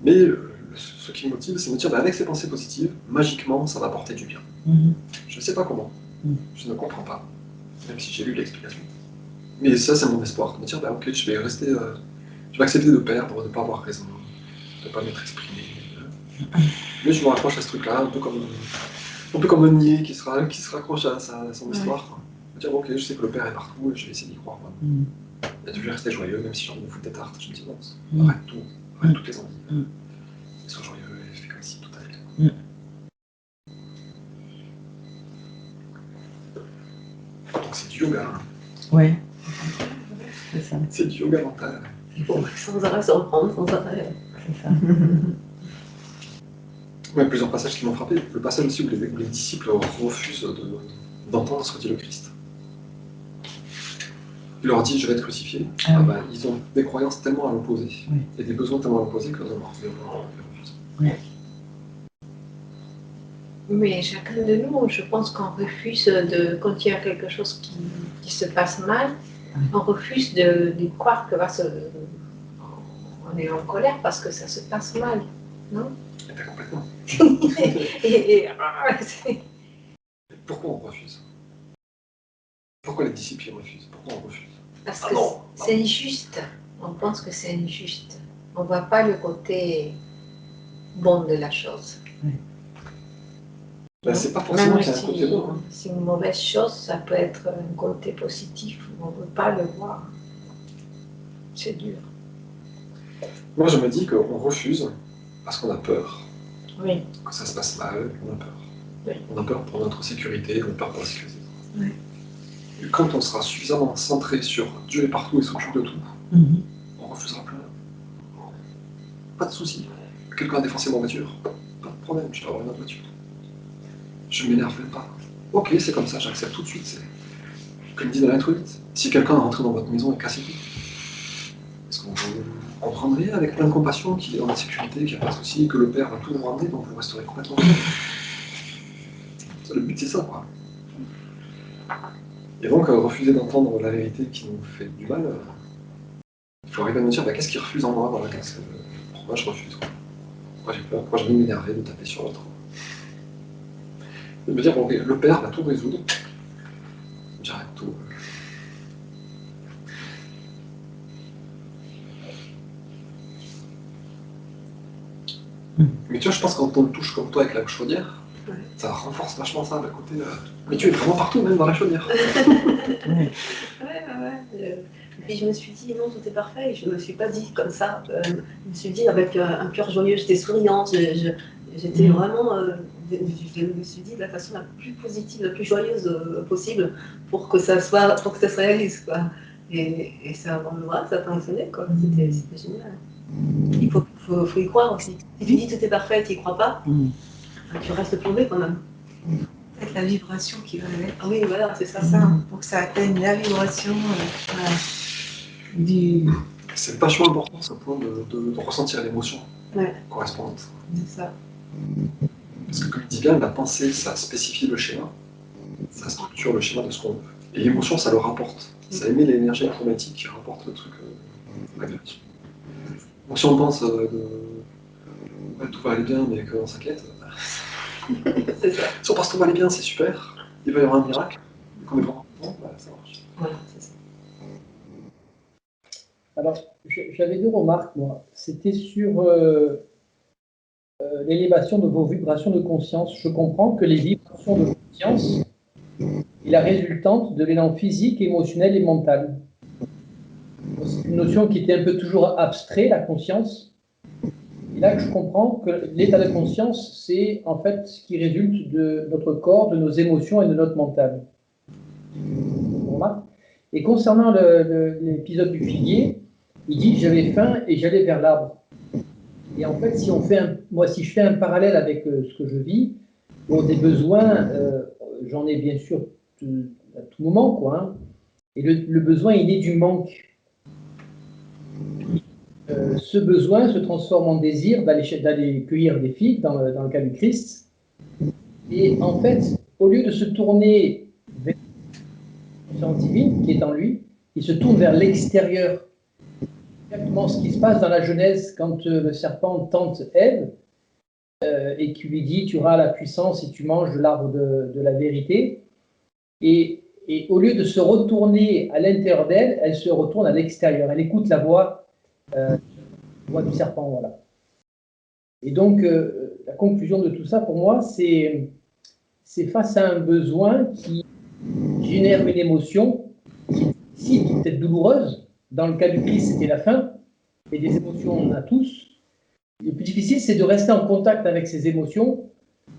Mais ce qui me motive, c'est de me dire, bah, avec ces pensées positives, magiquement, ça va apporter du bien. Je ne sais pas comment, je ne comprends pas, même si j'ai lu l'explication. Mais ça, c'est mon espoir, de me dire, bah, ok, je vais rester, je vais accepter de perdre, de ne pas avoir raison, de ne pas m'être exprimé. Mais je me raccroche à ce truc-là, un peu comme un niais qui se raccroche à son histoire. Quoi. Me dire, ok, je sais que le Père est partout et je vais essayer d'y croire. Et je vais rester joyeux, même si j'ai envie de foutre des tartes. Je me dis, non, arrête tout, arrête toutes les envies. Et sois joyeux et fais comme si tout allait. Donc c'est du yoga. Hein. Ouais. C'est ça. C'est du yoga mental. Il faut sans arrêt se reprendre, sans arrêt. C'est ça. Il y a plusieurs passages qui m'ont frappé. Le passage aussi où les disciples refusent d'entendre ce que dit le Christ. il leur dit je vais être crucifié, Ah oui. ils ont des croyances tellement à l'opposé, Oui. et des besoins tellement à l'opposé que non, ils refusent. Oui. Mais chacun de nous, je pense qu'on refuse de, quand il y a quelque chose qui se passe mal, on refuse de croire que on est en colère parce que ça se passe mal, non? Et bien complètement. C'est- Pourquoi on refuse? Pourquoi les disciples refusent? Pourquoi on refuse? Parce Ah que non, c'est injuste. On pense que c'est injuste. On ne voit pas le côté bon de la chose. Ben, c'est pas forcément Même qu'il y a un côté bon. Hein. si une mauvaise chose, ça peut être un côté positif. On ne veut pas le voir. C'est dur. Moi, je me dis qu'on refuse parce qu'on a peur, Oui. que ça se passe mal, on a peur. Oui. On a peur pour notre sécurité, on a peur pour la sécurité. Oui. Et quand on sera suffisamment centré sur Dieu est partout et s'occupe de tout, Mhm. on refusera plus rien. Pas de souci. Quelqu'un a défoncé ma voiture, pas de problème, je vais avoir une autre voiture. Je ne m'énerve même pas. Ok, c'est comme ça, j'accepte tout de suite. C'est comme dit dans l'être 8. Si quelqu'un est rentré dans votre maison et cassé tout, est-ce qu'on vous comprendrait avec plein de compassion qu'il est dans la sécurité, qu'il n'y a pas de souci, que le Père va tout vous ramener, donc vous resterez complètement bien. Le but, c'est ça, quoi. Et donc, refuser d'entendre la vérité qui nous fait du mal, il faut arriver à nous dire, qu'est-ce qui refuse en moi, voilà, pourquoi je refuse, quoi. Pourquoi j'ai peur, pourquoi j'ai envie de m'énerver, de taper sur l'autre. De me dire, bon, ok, le Père va tout résoudre, j'arrête tout. Mais tu vois, je pense que quand on le touche comme toi avec la chaudière, ça renforce vachement ça, le côté. Mais tu es vraiment partout, même dans la chaudière. Ouais. Et puis je me suis dit, non, tout est parfait. Et je ne me suis pas dit comme ça. Je me suis dit avec un cœur joyeux, j'étais souriante. J'étais vraiment. Je me suis dit de la façon la plus positive, la plus joyeuse possible pour que ça se réalise, quoi. Et ça, voilà, ça a fonctionné, quoi. C'était génial. Il faut y croire aussi. Si tu dis tout est parfait et tu n'y crois pas, tu restes plombé quand même. Peut-être la vibration qui va avec. Ah oui, voilà, c'est ça. Pour que ça atteigne la vibration du. C'est vachement important ce point de ressentir l'émotion correspondante. C'est ça. Parce que comme il dit bien, la pensée, ça spécifie le schéma, ça structure le schéma de ce qu'on veut. Et l'émotion, ça le rapporte. Ça émet l'énergie électromagnétique qui rapporte le truc agréable. Donc si on pense tout va aller bien, mais qu'on s'inquiète, C'est ça. si on pense tout va aller bien, c'est super, il va y avoir un miracle, et qu'on est vraiment content, ça marche. Voilà, c'est ça. Alors, j'avais deux remarques, moi. C'était sur l'élévation de vos vibrations de conscience. Je comprends que les vibrations de conscience est la résultante de l'élan physique, émotionnel et mental. C'est une notion qui était un peu toujours abstraite, la conscience. Et là, je comprends que l'état de conscience, c'est en fait ce qui résulte de notre corps, de nos émotions et de notre mental. Et concernant l'épisode du figuier, il dit j'avais faim et j'allais vers l'arbre. Et en fait, si je fais un parallèle avec ce que je vis, bon, des besoins, j'en ai bien sûr à tout moment, quoi. Hein. Et le besoin, il est du manque. Ce besoin se transforme en désir d'aller cueillir des figues, dans le cas du Christ. Et en fait, au lieu de se tourner vers la conscience divine qui est en lui, il se tourne vers l'extérieur. Exactement ce qui se passe dans la Genèse quand le serpent tente Ève et qui lui dit tu auras la puissance si tu manges de l'arbre de la vérité. Et au lieu de se retourner à l'intérieur d'elle, elle se retourne à l'extérieur. Elle écoute la voix du serpent. Voilà. Et donc, la conclusion de tout ça, pour moi, c'est face à un besoin qui génère une émotion qui est peut-être douloureuse. Dans le cas du Christ, c'était la faim. Et des émotions, on en a tous. Le plus difficile, c'est de rester en contact avec ces émotions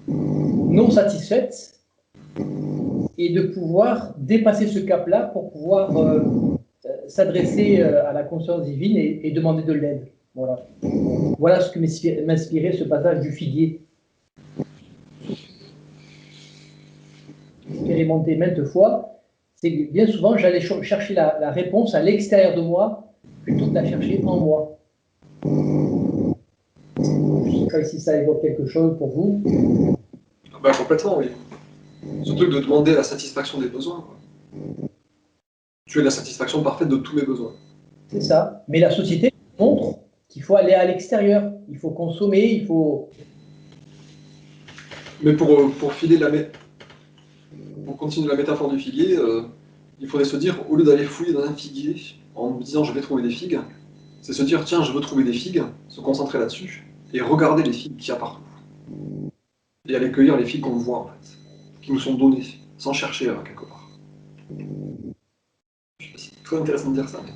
non satisfaites et de pouvoir dépasser ce cap-là pour pouvoir s'adresser à la conscience divine et demander de l'aide. Voilà ce que m'inspirait ce passage du figuier. Expérimenté maintes fois, c'est que bien souvent, j'allais chercher la réponse à l'extérieur de moi plutôt que de la chercher en moi. Je ne sais pas si ça évoque quelque chose pour vous. Bah, complètement, oui. Surtout que de demander la satisfaction des besoins, quoi. Tu es la satisfaction parfaite de tous mes besoins. C'est ça. Mais la société montre qu'il faut aller à l'extérieur, il faut consommer, il faut... Mais pour continuer la métaphore du figuier, il faudrait se dire, au lieu d'aller fouiller dans un figuier en me disant je vais trouver des figues, c'est se dire tiens, je veux trouver des figues, se concentrer là-dessus, et regarder les figues qu'il y a partout. Et aller cueillir les figues qu'on voit, en fait, qui nous sont données, sans chercher quelque part. Je sais pas si c'est très intéressant de dire ça, mais...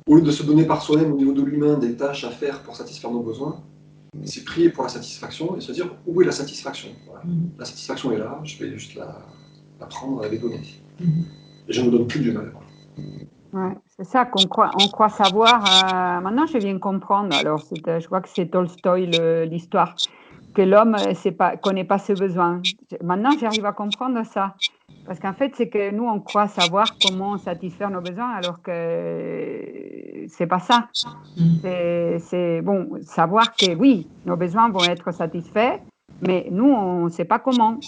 Au lieu de se donner par soi-même au niveau de l'humain des tâches à faire pour satisfaire nos besoins, c'est prier pour la satisfaction et se dire où est la satisfaction. Voilà. La satisfaction est là, je vais juste la prendre, elle est donnée. Et je ne me donne plus du mal. Ouais, c'est ça qu'on croit, on croit savoir. Maintenant, je viens comprendre. Alors, je crois que c'est Tolstoï l'histoire, que l'homme ne connaît pas ses besoins. Maintenant, j'arrive à comprendre ça. Parce qu'en fait, c'est que nous, on croit savoir comment satisfaire nos besoins, alors que c'est pas ça. C'est bon, savoir que oui, nos besoins vont être satisfaits, mais nous, on ne sait pas comment.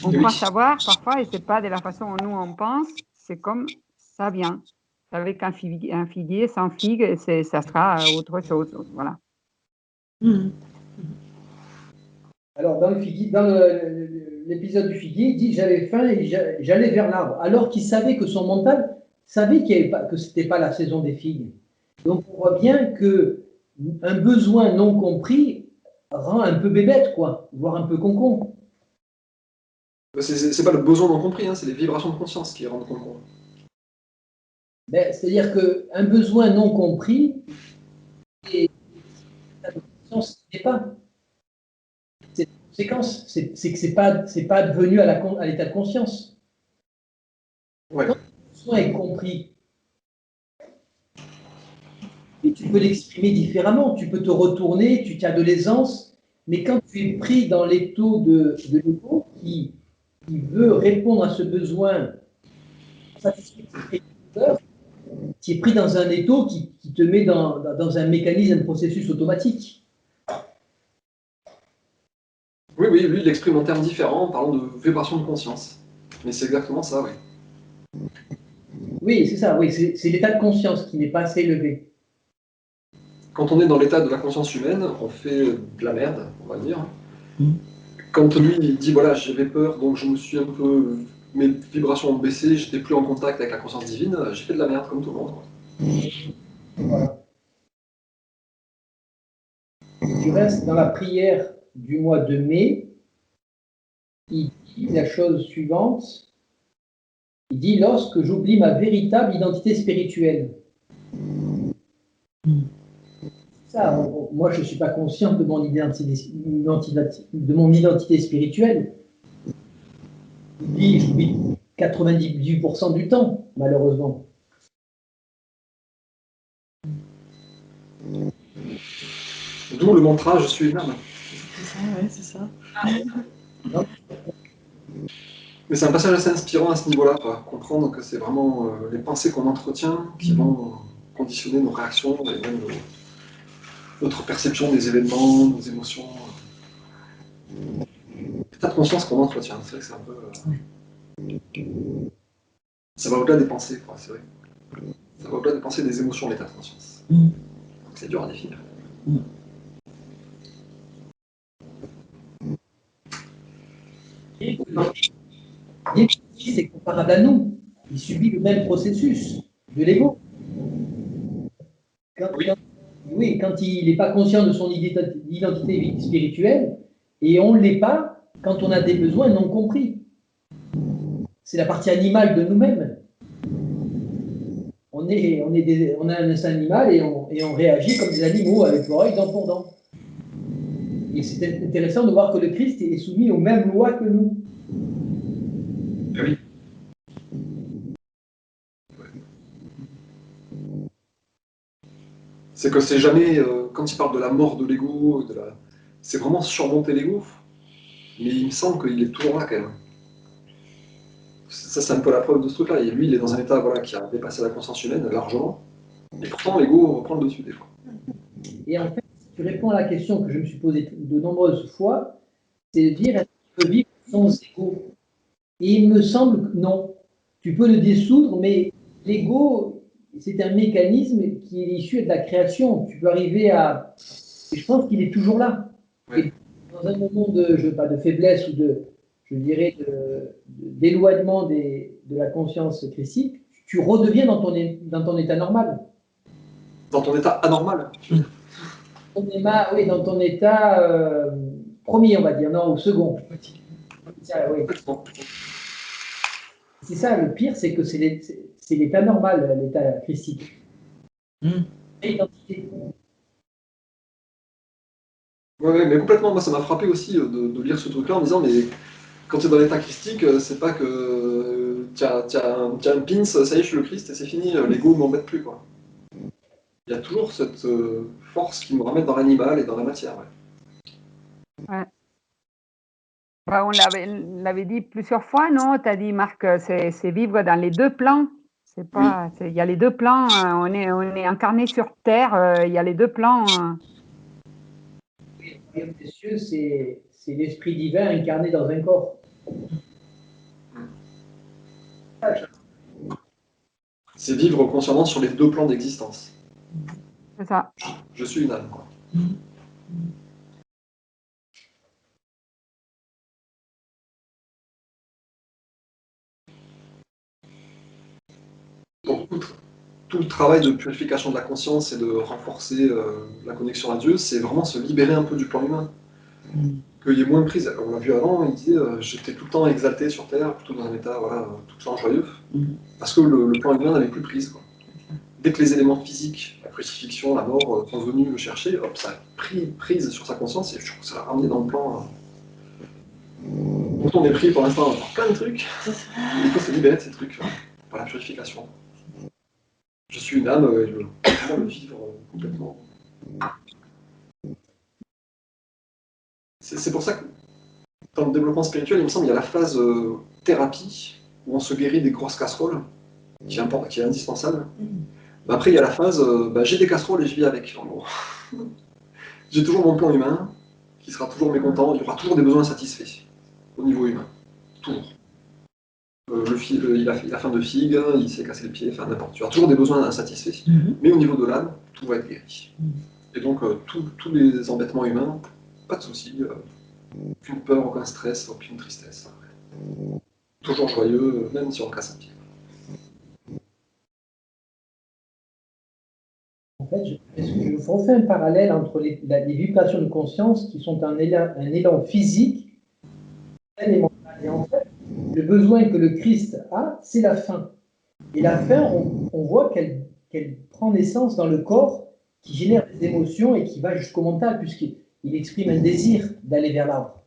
On croit savoir parfois, et c'est pas de la façon dont nous on pense, c'est comme ça vient. Avec un figuier, sans figue, ça sera autre chose. Voilà. Alors, dans l'épisode du figuier, il dit j'avais faim et j'allais vers l'arbre, alors qu'il savait que son mental savait que ce n'était pas la saison des figues. Donc, on voit bien qu'un besoin non compris rend un peu bébête, quoi, voire un peu concon. C'est pas le besoin non compris, hein, c'est les vibrations de conscience qui rendent compte. C'est-à-dire qu'un besoin non compris, et la conscience n'est pas. C'est une conséquence, c'est que c'est pas devenu à l'état de conscience. Ouais. Quand le besoin est compris, et tu peux l'exprimer différemment, tu peux te retourner, tu as de l'aisance, mais quand tu es pris dans l'étau de l'ego qui veut répondre à ce besoin, tu es pris dans un étau qui te met dans un mécanisme, un processus automatique. Oui, lui, il l'exprime en termes différents, en parlant de vibration de conscience. Mais c'est exactement ça, oui. Oui, c'est ça, oui, c'est l'état de conscience qui n'est pas assez élevé. Quand on est dans l'état de la conscience humaine, on fait de la merde, on va dire. Quand lui, il dit, voilà, j'avais peur, donc je me suis un peu... Mes vibrations ont baissé, j'étais plus en contact avec la conscience divine, j'ai fait de la merde, comme tout le monde. Voilà. Tu restes dans la prière du mois de mai, il dit la chose suivante, il dit « Lorsque j'oublie ma véritable identité spirituelle ». Ça, moi, je ne suis pas conscient de mon identité spirituelle. J'oublie 98% du temps, malheureusement. D'où le mantra « Je suis une âme ». C'est ça, ouais, c'est ça. Mais c'est un passage assez inspirant à ce niveau-là, comprendre que c'est vraiment les pensées qu'on entretient qui vont conditionner nos réactions et même notre perception des événements, nos émotions. L'état de conscience qu'on entretient, c'est vrai que c'est un peu... Ça va au-delà des pensées, quoi, c'est vrai. Ça va au-delà des pensées, des émotions, l'état de conscience. Donc c'est dur à définir. C'est comparable à nous. Il subit le même processus de l'ego. Quand il n'est pas conscient de son identité spirituelle, et on ne l'est pas quand on a des besoins non compris. C'est la partie animale de nous-mêmes. On a un instinct animal et on réagit comme des animaux avec l'oreille dent pour dent. Et c'est intéressant de voir que le Christ est soumis aux mêmes lois que nous. Oui. C'est que c'est jamais, quand il parle de la mort de l'ego, c'est vraiment surmonter l'ego, mais il me semble qu'il est toujours là quand même. Ça, c'est un peu la preuve de ce truc-là. Et lui, il est dans un état voilà, qui a dépassé la conscience humaine largement. Et pourtant, l'ego reprend le dessus des fois. Et en fait, si tu réponds à la question que je me suis posée de nombreuses fois, c'est de dire est-ce qu'on peut vivre sans ego? Et il me semble que non. Tu peux le dissoudre, mais l'ego, c'est un mécanisme qui est issu de la création. Tu peux arriver à. Et je pense qu'il est toujours là. Ouais. Et dans un moment de faiblesse ou je dirais, d'éloignement de la conscience christique, tu redeviens dans ton état normal. Dans ton état anormal. Oui, dans ton état premier, on va dire, non, au second. Oui. C'est ça, le pire, c'est que c'est l'état normal, l'état christique. Identité. Ouais, mais complètement. Moi, ça m'a frappé aussi de lire ce truc-là en me disant, mais quand tu es dans l'état christique, c'est pas que tu as un pins, ça y est, je suis le Christ et c'est fini, l'ego ne m'embête plus, quoi. Il y a toujours cette force qui nous ramène dans l'animal et dans la matière. Ouais. Ouais. Bah, on l'avait dit plusieurs fois, non? Tu as dit, Marc, c'est vivre dans les deux plans. C'est pas, il y a les deux plans. On est incarné sur Terre. Il y a les deux plans. Oui, le royaume des cieux, c'est l'esprit divin incarné dans un corps. C'est vivre consciemment sur les deux plans d'existence. C'est ça. Je suis une âme, quoi. Donc, tout le travail de purification de la conscience et de renforcer la connexion à Dieu, c'est vraiment se libérer un peu du plan humain. Qu'il y ait moins de prise. On l'a vu avant, il disait j'étais tout le temps exalté sur Terre, plutôt dans un état voilà, tout le temps joyeux, parce que le plan humain n'avait plus prise, quoi. Dès que les éléments physiques, la crucifixion, la mort, sont venus le chercher, hop, ça a pris prise sur sa conscience et je trouve que ça l'a ramené dans le plan. Donc on est pris pour l'instant dans plein de trucs, il faut se libérer de ces trucs par la purification. Je suis une âme et je veux le vivre complètement. C'est pour ça que dans le développement spirituel, il me semble qu'il y a la phase thérapie, où on se guérit des grosses casseroles, qui est indispensable. Mais après, il y a la phase j'ai des casseroles et je vis avec, en gros. J'ai toujours mon plan humain, qui sera toujours mécontent, il y aura toujours des besoins satisfaits, au niveau humain. Toujours. Il a faim de figue, il s'est cassé le pied, enfin n'importe. Il y aura toujours des besoins insatisfaits. Mais au niveau de l'âme, tout va être guéri. Et donc, tous les embêtements humains, pas de soucis. Aucune peur, aucun stress, aucune tristesse. Toujours joyeux, même si on casse un pied. En fait, je refais un parallèle entre les vibrations de conscience qui sont un élan physique et mental. Et en fait, le besoin que le Christ a, c'est la faim. Et la faim, on voit qu'elle prend naissance dans le corps, qui génère des émotions et qui va jusqu'au mental, puisqu'il exprime un désir d'aller vers l'arbre.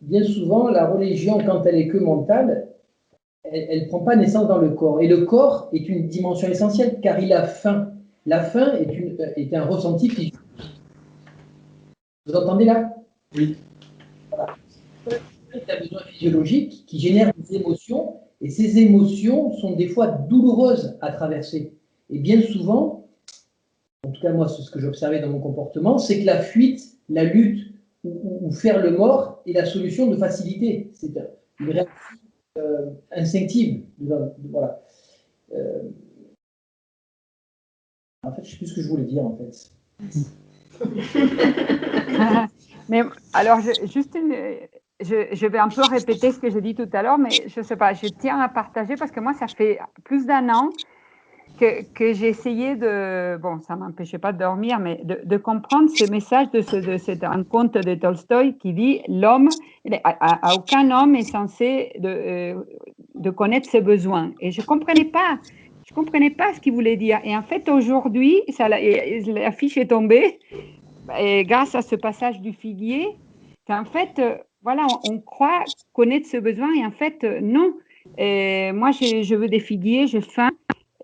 Bien souvent, la religion, quand elle est que mentale, elle ne prend pas naissance dans le corps. Et le corps est une dimension essentielle, car il a faim. La faim est un ressenti physique. Vous entendez là? Oui. Voilà. C'est un besoin physiologique qui génère des émotions, et ces émotions sont des fois douloureuses à traverser. Et bien souvent, en tout cas moi, c'est ce que j'observais dans mon comportement, c'est que la fuite, la lutte ou faire le mort est la solution de facilité. C'est une réaction instinctive. Voilà. En fait, je ne sais plus ce que je voulais dire, en fait. Mais alors, je vais un peu répéter ce que j'ai dit tout à l'heure, mais je ne sais pas, je tiens à partager parce que moi, ça fait plus d'1 an que j'ai essayé de, bon, ça ne m'empêchait pas de dormir, mais de comprendre ce message de un conte de Tolstoï qui dit « L'homme, à aucun homme est censé de connaître ses besoins ». Et je ne comprenais pas. Je ne comprenais pas ce qu'il voulait dire. Et en fait, aujourd'hui, la fiche est tombée. Et grâce à ce passage du figuier, qu'en fait, voilà, on croit connaître ce besoin et en fait, non. Et moi, je veux des figuiers, j'ai faim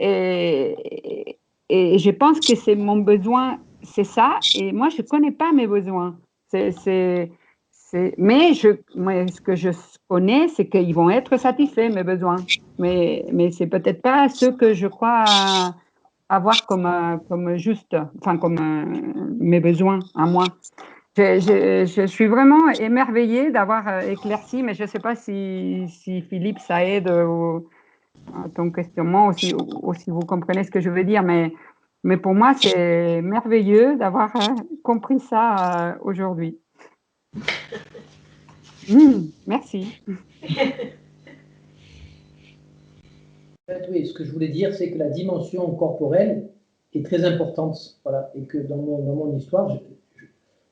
et je pense que c'est mon besoin, c'est ça. Et moi, je ne connais pas mes besoins. Mais moi, ce que je connais, c'est qu'ils vont être satisfaits, mes besoins. Mais c'est peut-être pas ce que je crois avoir comme juste, enfin comme mes besoins à moi. Je suis vraiment émerveillée d'avoir éclairci, mais je ne sais pas si Philippe, ça aide à ton questionnement, ou si vous comprenez ce que je veux dire, mais pour moi, c'est merveilleux d'avoir compris ça aujourd'hui. Merci. Oui, ce que je voulais dire, c'est que la dimension corporelle est très importante. Voilà, et que dans mon histoire,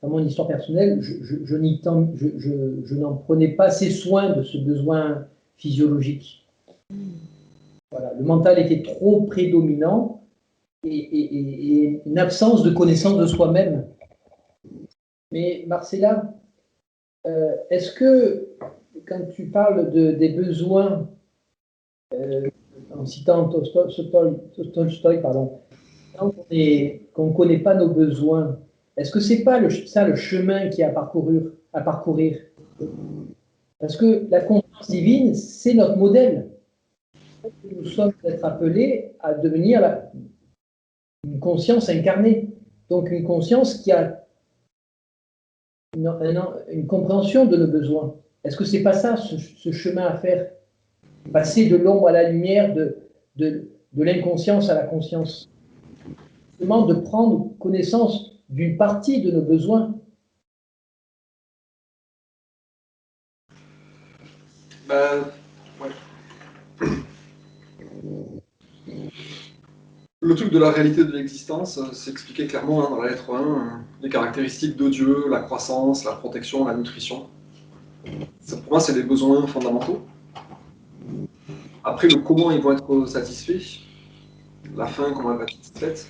dans mon histoire personnelle, je n'en prenais pas assez soin de ce besoin physiologique. Voilà, le mental était trop prédominant et une absence de connaissance de soi-même. Mais Marcella, est-ce que quand tu parles des besoins, en citant Tolstoï, pardon, quand qu'on ne connaît pas nos besoins, est-ce que c'est pas ça le chemin qui est à parcourir? Parce que la conscience divine, c'est notre modèle. Nous sommes peut-être appelés à devenir une conscience incarnée. Donc une conscience qui a une compréhension de nos besoins. Est-ce que c'est pas ça, ce chemin à faire? Passer de l'ombre à la lumière, de l'inconscience à la conscience. Justement, de prendre connaissance d'une partie de nos besoins. Ouais. Le truc de la réalité de l'existence, c'est expliqué clairement dans la lettre 1, les caractéristiques de Dieu, la croissance, la protection, la nutrition. Pour moi, c'est des besoins fondamentaux. Après, le comment ils vont être satisfaits, la fin, comment elle va être satisfaite,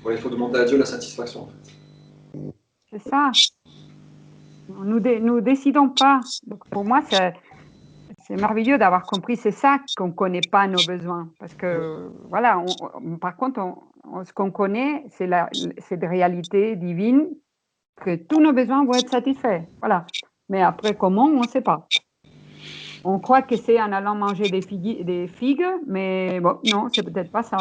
il faut demander à Dieu la satisfaction, en fait. C'est ça. Nous décidons pas. Donc pour moi, c'est merveilleux d'avoir compris. C'est ça qu'on ne connaît pas nos besoins. Parce que, voilà, par contre, ce qu'on connaît, c'est des réalités divines, que tous nos besoins vont être satisfaits. Voilà. Mais après, comment, on ne sait pas. On croit que c'est en allant manger des figues, mais bon, non, c'est peut-être pas ça.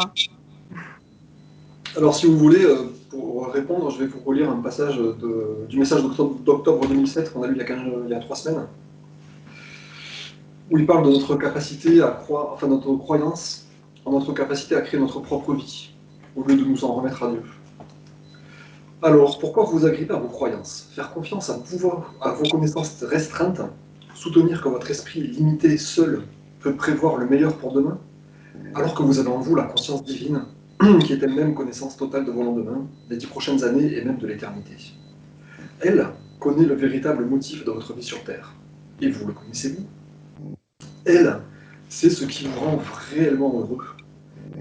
Alors, si vous voulez, pour répondre, je vais vous relire un passage du message d'octobre 2007 qu'on a lu il y a 3 semaines, où il parle de notre capacité à croire, enfin notre croyance en notre capacité à créer notre propre vie, au lieu de nous en remettre à Dieu. Alors, pourquoi vous agrippez à vos croyances? Faire confiance à vos connaissances restreintes? Soutenir que votre esprit limité seul peut prévoir le meilleur pour demain? Alors que vous avez en vous la conscience divine, qui est elle-même connaissance totale de vos lendemains, des 10 prochaines années et même de l'éternité. Elle connaît le véritable motif de votre vie sur Terre. Et vous le connaissez-vous? Elle sait ce qui vous rend réellement heureux.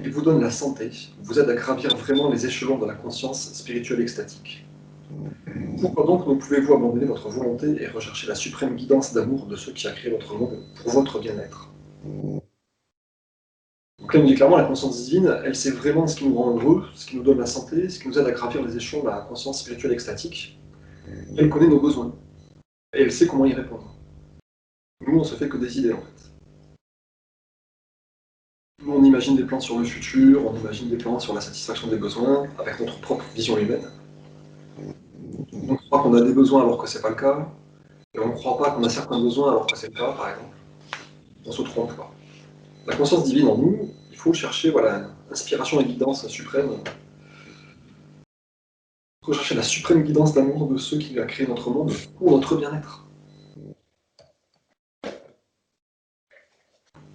Elle vous donne la santé, vous aide à gravir vraiment les échelons de la conscience spirituelle extatique. Pourquoi donc ne pouvez-vous abandonner votre volonté et rechercher la suprême guidance d'amour de ceux qui a créé votre monde pour votre bien-être? Donc là, il nous dit clairement, la conscience divine, elle sait vraiment ce qui nous rend heureux, ce qui nous donne la santé, ce qui nous aide à gravir les échelons de la conscience spirituelle extatique. Elle connaît nos besoins. Et elle sait comment y répondre. Nous, on se fait que des idées, en fait. Nous, on imagine des plans sur le futur, on imagine des plans sur la satisfaction des besoins, avec notre propre vision humaine. On croit qu'on a des besoins alors que c'est pas le cas, et on ne croit pas qu'on a certains besoins alors que c'est le cas, par exemple. On se trompe pas. La conscience divine en nous, il faut chercher, voilà, inspiration et guidance suprême. Il faut chercher la suprême guidance d'amour de ceux qui ont créé notre monde pour notre bien-être.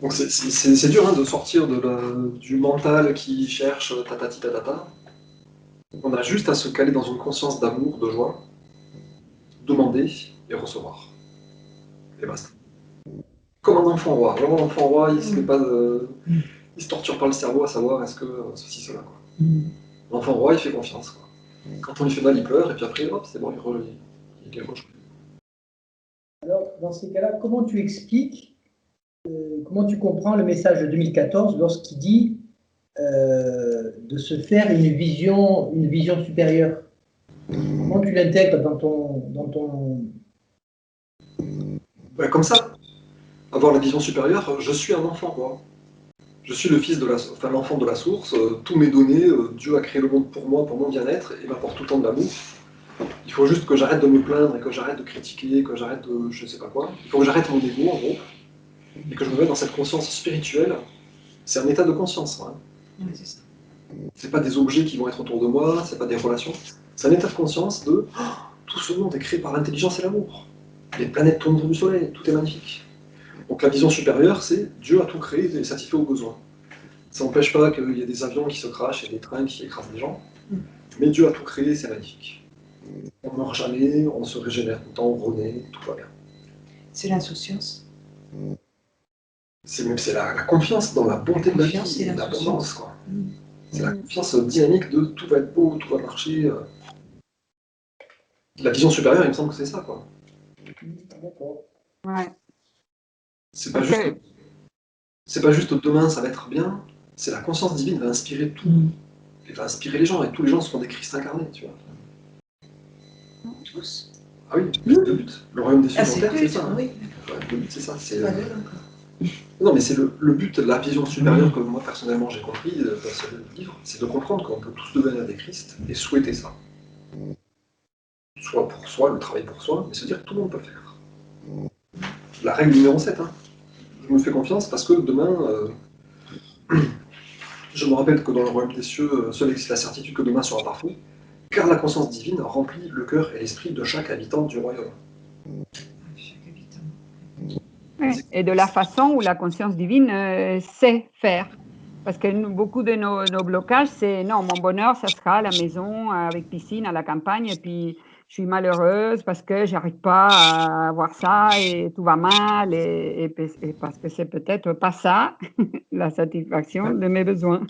Donc c'est dur de sortir du mental qui cherche tatati tatata. On a juste à se caler dans une conscience d'amour, de joie, demander et recevoir. Et basta. Comme un enfant roi. Vraiment, l'enfant roi, il se torture pas le cerveau à savoir est-ce que ceci, cela. Quoi. L'enfant roi, il fait confiance. Quoi. Quand on lui fait mal, il pleure, et puis après, hop, c'est bon, il est rejoint. Alors, dans ces cas-là, comment tu expliques, comment tu comprends le message de 2014 lorsqu'il dit de se faire une vision supérieure? Comment tu l'intègres dans ton Ouais, comme ça, avoir la vision supérieure, je suis un enfant, quoi. Je suis le fils de enfin, l'enfant de la source, tout m'est donné, Dieu a créé le monde pour moi, pour mon bien-être, et m'apporte tout le temps de l'amour. Il faut juste que j'arrête de me plaindre et que j'arrête de critiquer, que j'arrête de je sais pas quoi. Il faut que j'arrête mon ego, en gros, et que je me mette dans cette conscience spirituelle. C'est un état de conscience, hein. Oui, c'est ça. C'est pas des objets qui vont être autour de moi, c'est pas des relations. C'est un état de conscience de tout ce monde est créé par l'intelligence et l'amour. Les planètes tournent autour du soleil, tout est magnifique. Donc la vision supérieure, c'est Dieu a tout créé et satisfait aux besoins. Ça n'empêche pas qu'il y ait des avions qui se crachent et des trains qui écrasent des gens, mais Dieu a tout créé, c'est magnifique. On ne meurt jamais, on se régénère tout le temps, on renaît, tout va bien. C'est l'insouciance. C'est la confiance dans la bonté de la confiance vie, et l'abondance, quoi. Mm. C'est la confiance dynamique de tout va être beau, tout va marcher. La vision supérieure, il me semble que c'est ça, quoi. Ouais. C'est pas, Ok. c'est pas juste demain ça va être bien, c'est la conscience divine va inspirer tout. Elle va inspirer les gens, et tous les gens seront des Christ incarnés, tu vois. Tous. Ah oui, c'est le but. Le royaume des cieux Ah, sur c'est terre, c'est plus, ça. Hein. oui. Ouais, le but, c'est ça. C'est, Pas d'eux encore. Non, mais c'est le but de la vision supérieure que moi, personnellement, j'ai compris dans ce livre, c'est de comprendre qu'on peut tous devenir des Christ et souhaiter ça. Soit pour soi, le travail pour soi, mais se dire que tout le monde peut le faire. La règle numéro 7, hein. Je me fais confiance parce que demain, je me rappelle que dans le royaume des cieux, seul existe la certitude que demain sera parfait, car la conscience divine remplit le cœur et l'esprit de chaque habitant du royaume. Chaque habitant. Ouais. Et de la façon où la conscience divine sait faire. Parce que beaucoup de nos blocages, c'est non, mon bonheur, ça sera à la maison, avec piscine, à la campagne, et puis je suis malheureuse parce que j'arrive pas à avoir ça et tout va mal, et parce que c'est peut-être pas ça, la satisfaction de mes besoins.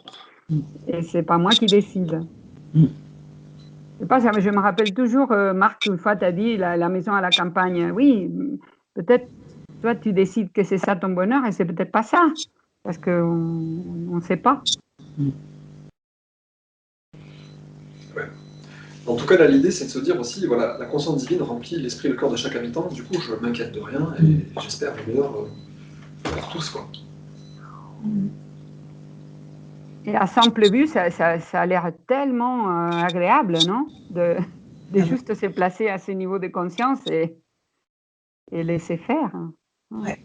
Et c'est pas moi qui décide. C'est pas ça, mais je me rappelle toujours, Marc, une fois, tu as dit la maison à la campagne. Oui, peut-être, toi, tu décides que c'est ça ton bonheur et c'est peut-être pas ça, parce qu'on ne sait pas. Ouais. En tout cas, là, l'idée, c'est de se dire aussi, voilà, la conscience divine remplit l'esprit et le cœur de chaque habitant, du coup, je m'inquiète de rien et j'espère le meilleur pour tous, quoi. Et à simple vue, ça a l'air tellement agréable, non? De juste se placer à ce niveau de conscience et laisser faire. Ouais.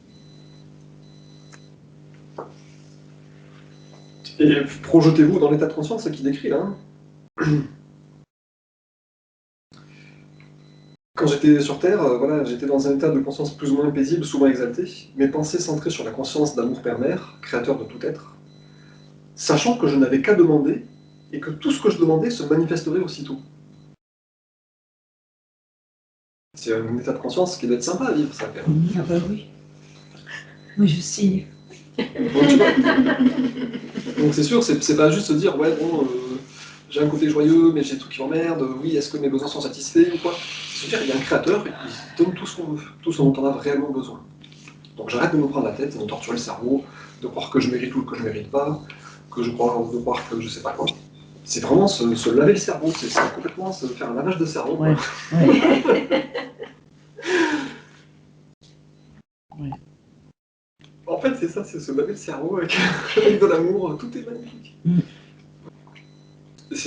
Et projetez-vous dans l'état de conscience qu'il décrit là. Hein. Quand j'étais sur Terre, voilà, j'étais dans un état de conscience plus ou moins paisible, souvent exalté, mes pensées centrées sur la conscience d'amour Père-Mère, créateur de tout être, sachant que je n'avais qu'à demander, et que tout ce que je demandais se manifesterait aussitôt. C'est un état de conscience qui doit être sympa à vivre, ça, quand même. Ah bah oui. Oui, je signe. Donc c'est sûr, c'est pas juste se dire, ouais, bon, j'ai un côté joyeux, mais j'ai tout qui m'emmerde, oui, est-ce que mes besoins sont satisfaits ou quoi? C'est se dire, il y a un créateur, il donne tout ce qu'on veut, tout ce dont on a réellement besoin. Donc j'arrête de me prendre la tête, de me torturer le cerveau, de croire que je mérite ou que je mérite pas, de croire que je sais pas quoi. C'est vraiment se laver le cerveau, c'est complètement se faire un lavage de cerveau. Ouais. Ouais. En fait, c'est ça, c'est se laver le cerveau avec de l'amour, tout est magnifique.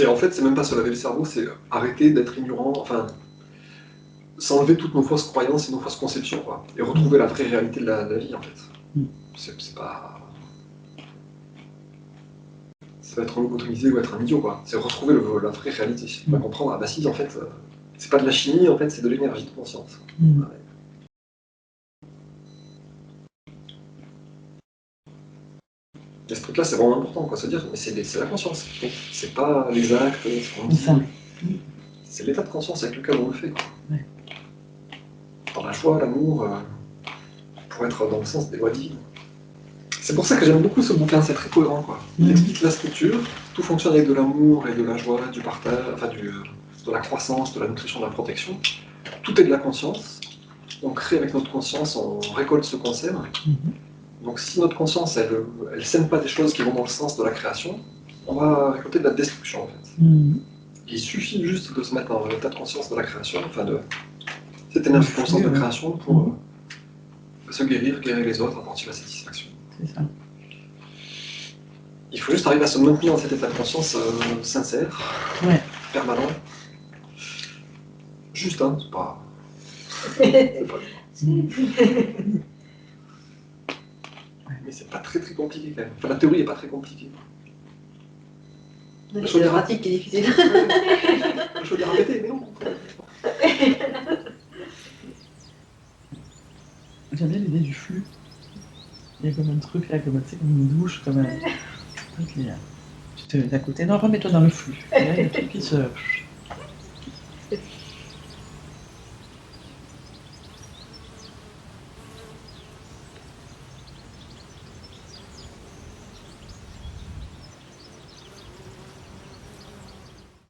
En fait, c'est même pas se laver le cerveau, c'est arrêter d'être ignorant, enfin, s'enlever toutes nos fausses croyances et nos fausses conceptions, quoi, et retrouver la vraie réalité de la vie, en fait. C'est pas... Ça va être un lobotomisé ou être un idiot, quoi. C'est retrouver la vraie réalité. On va comprendre, ah bah si, en fait, c'est pas de la chimie, en fait, c'est de l'énergie de conscience. Ouais. Et ce truc-là, c'est vraiment important, quoi, se dire, mais c'est la conscience. C'est pas les actes, c'est l'état de conscience avec lequel on le fait, quoi. Ouais. Dans la joie, l'amour, pour être dans le sens des lois divines. C'est pour ça que j'aime beaucoup ce bouquin, c'est très cohérent, quoi. Il explique la structure, tout fonctionne avec de l'amour et de la joie, du partage, enfin de la croissance, de la nutrition, de la protection. Tout est de la conscience. On crée avec notre conscience, on récolte ce qu'on sème. Donc si notre conscience, elle sème pas des choses qui vont dans le sens de la création, on va récolter de la destruction, en fait. Il suffit juste de se mettre dans l'état de conscience de la création, enfin de cette énergie consciente de création Se guérir les autres, apporter la satisfaction. C'est ça. Il faut juste arriver à se maintenir dans cet état de conscience sincère, Ouais. permanent. Juste, hein, c'est pas... c'est pas... Mais c'est pas très compliqué quand même. Enfin, la théorie est pas très compliquée. C'est la pratique qui est difficile. Je veux dire répéter, mais non. J'aime bien l'idée du flux. Il y a comme un truc là, comme, tu sais, comme une douche, comme un truc. Et, tu te mets à côté. Non, remets-toi dans le flux. Et là, il y a le truc qui se.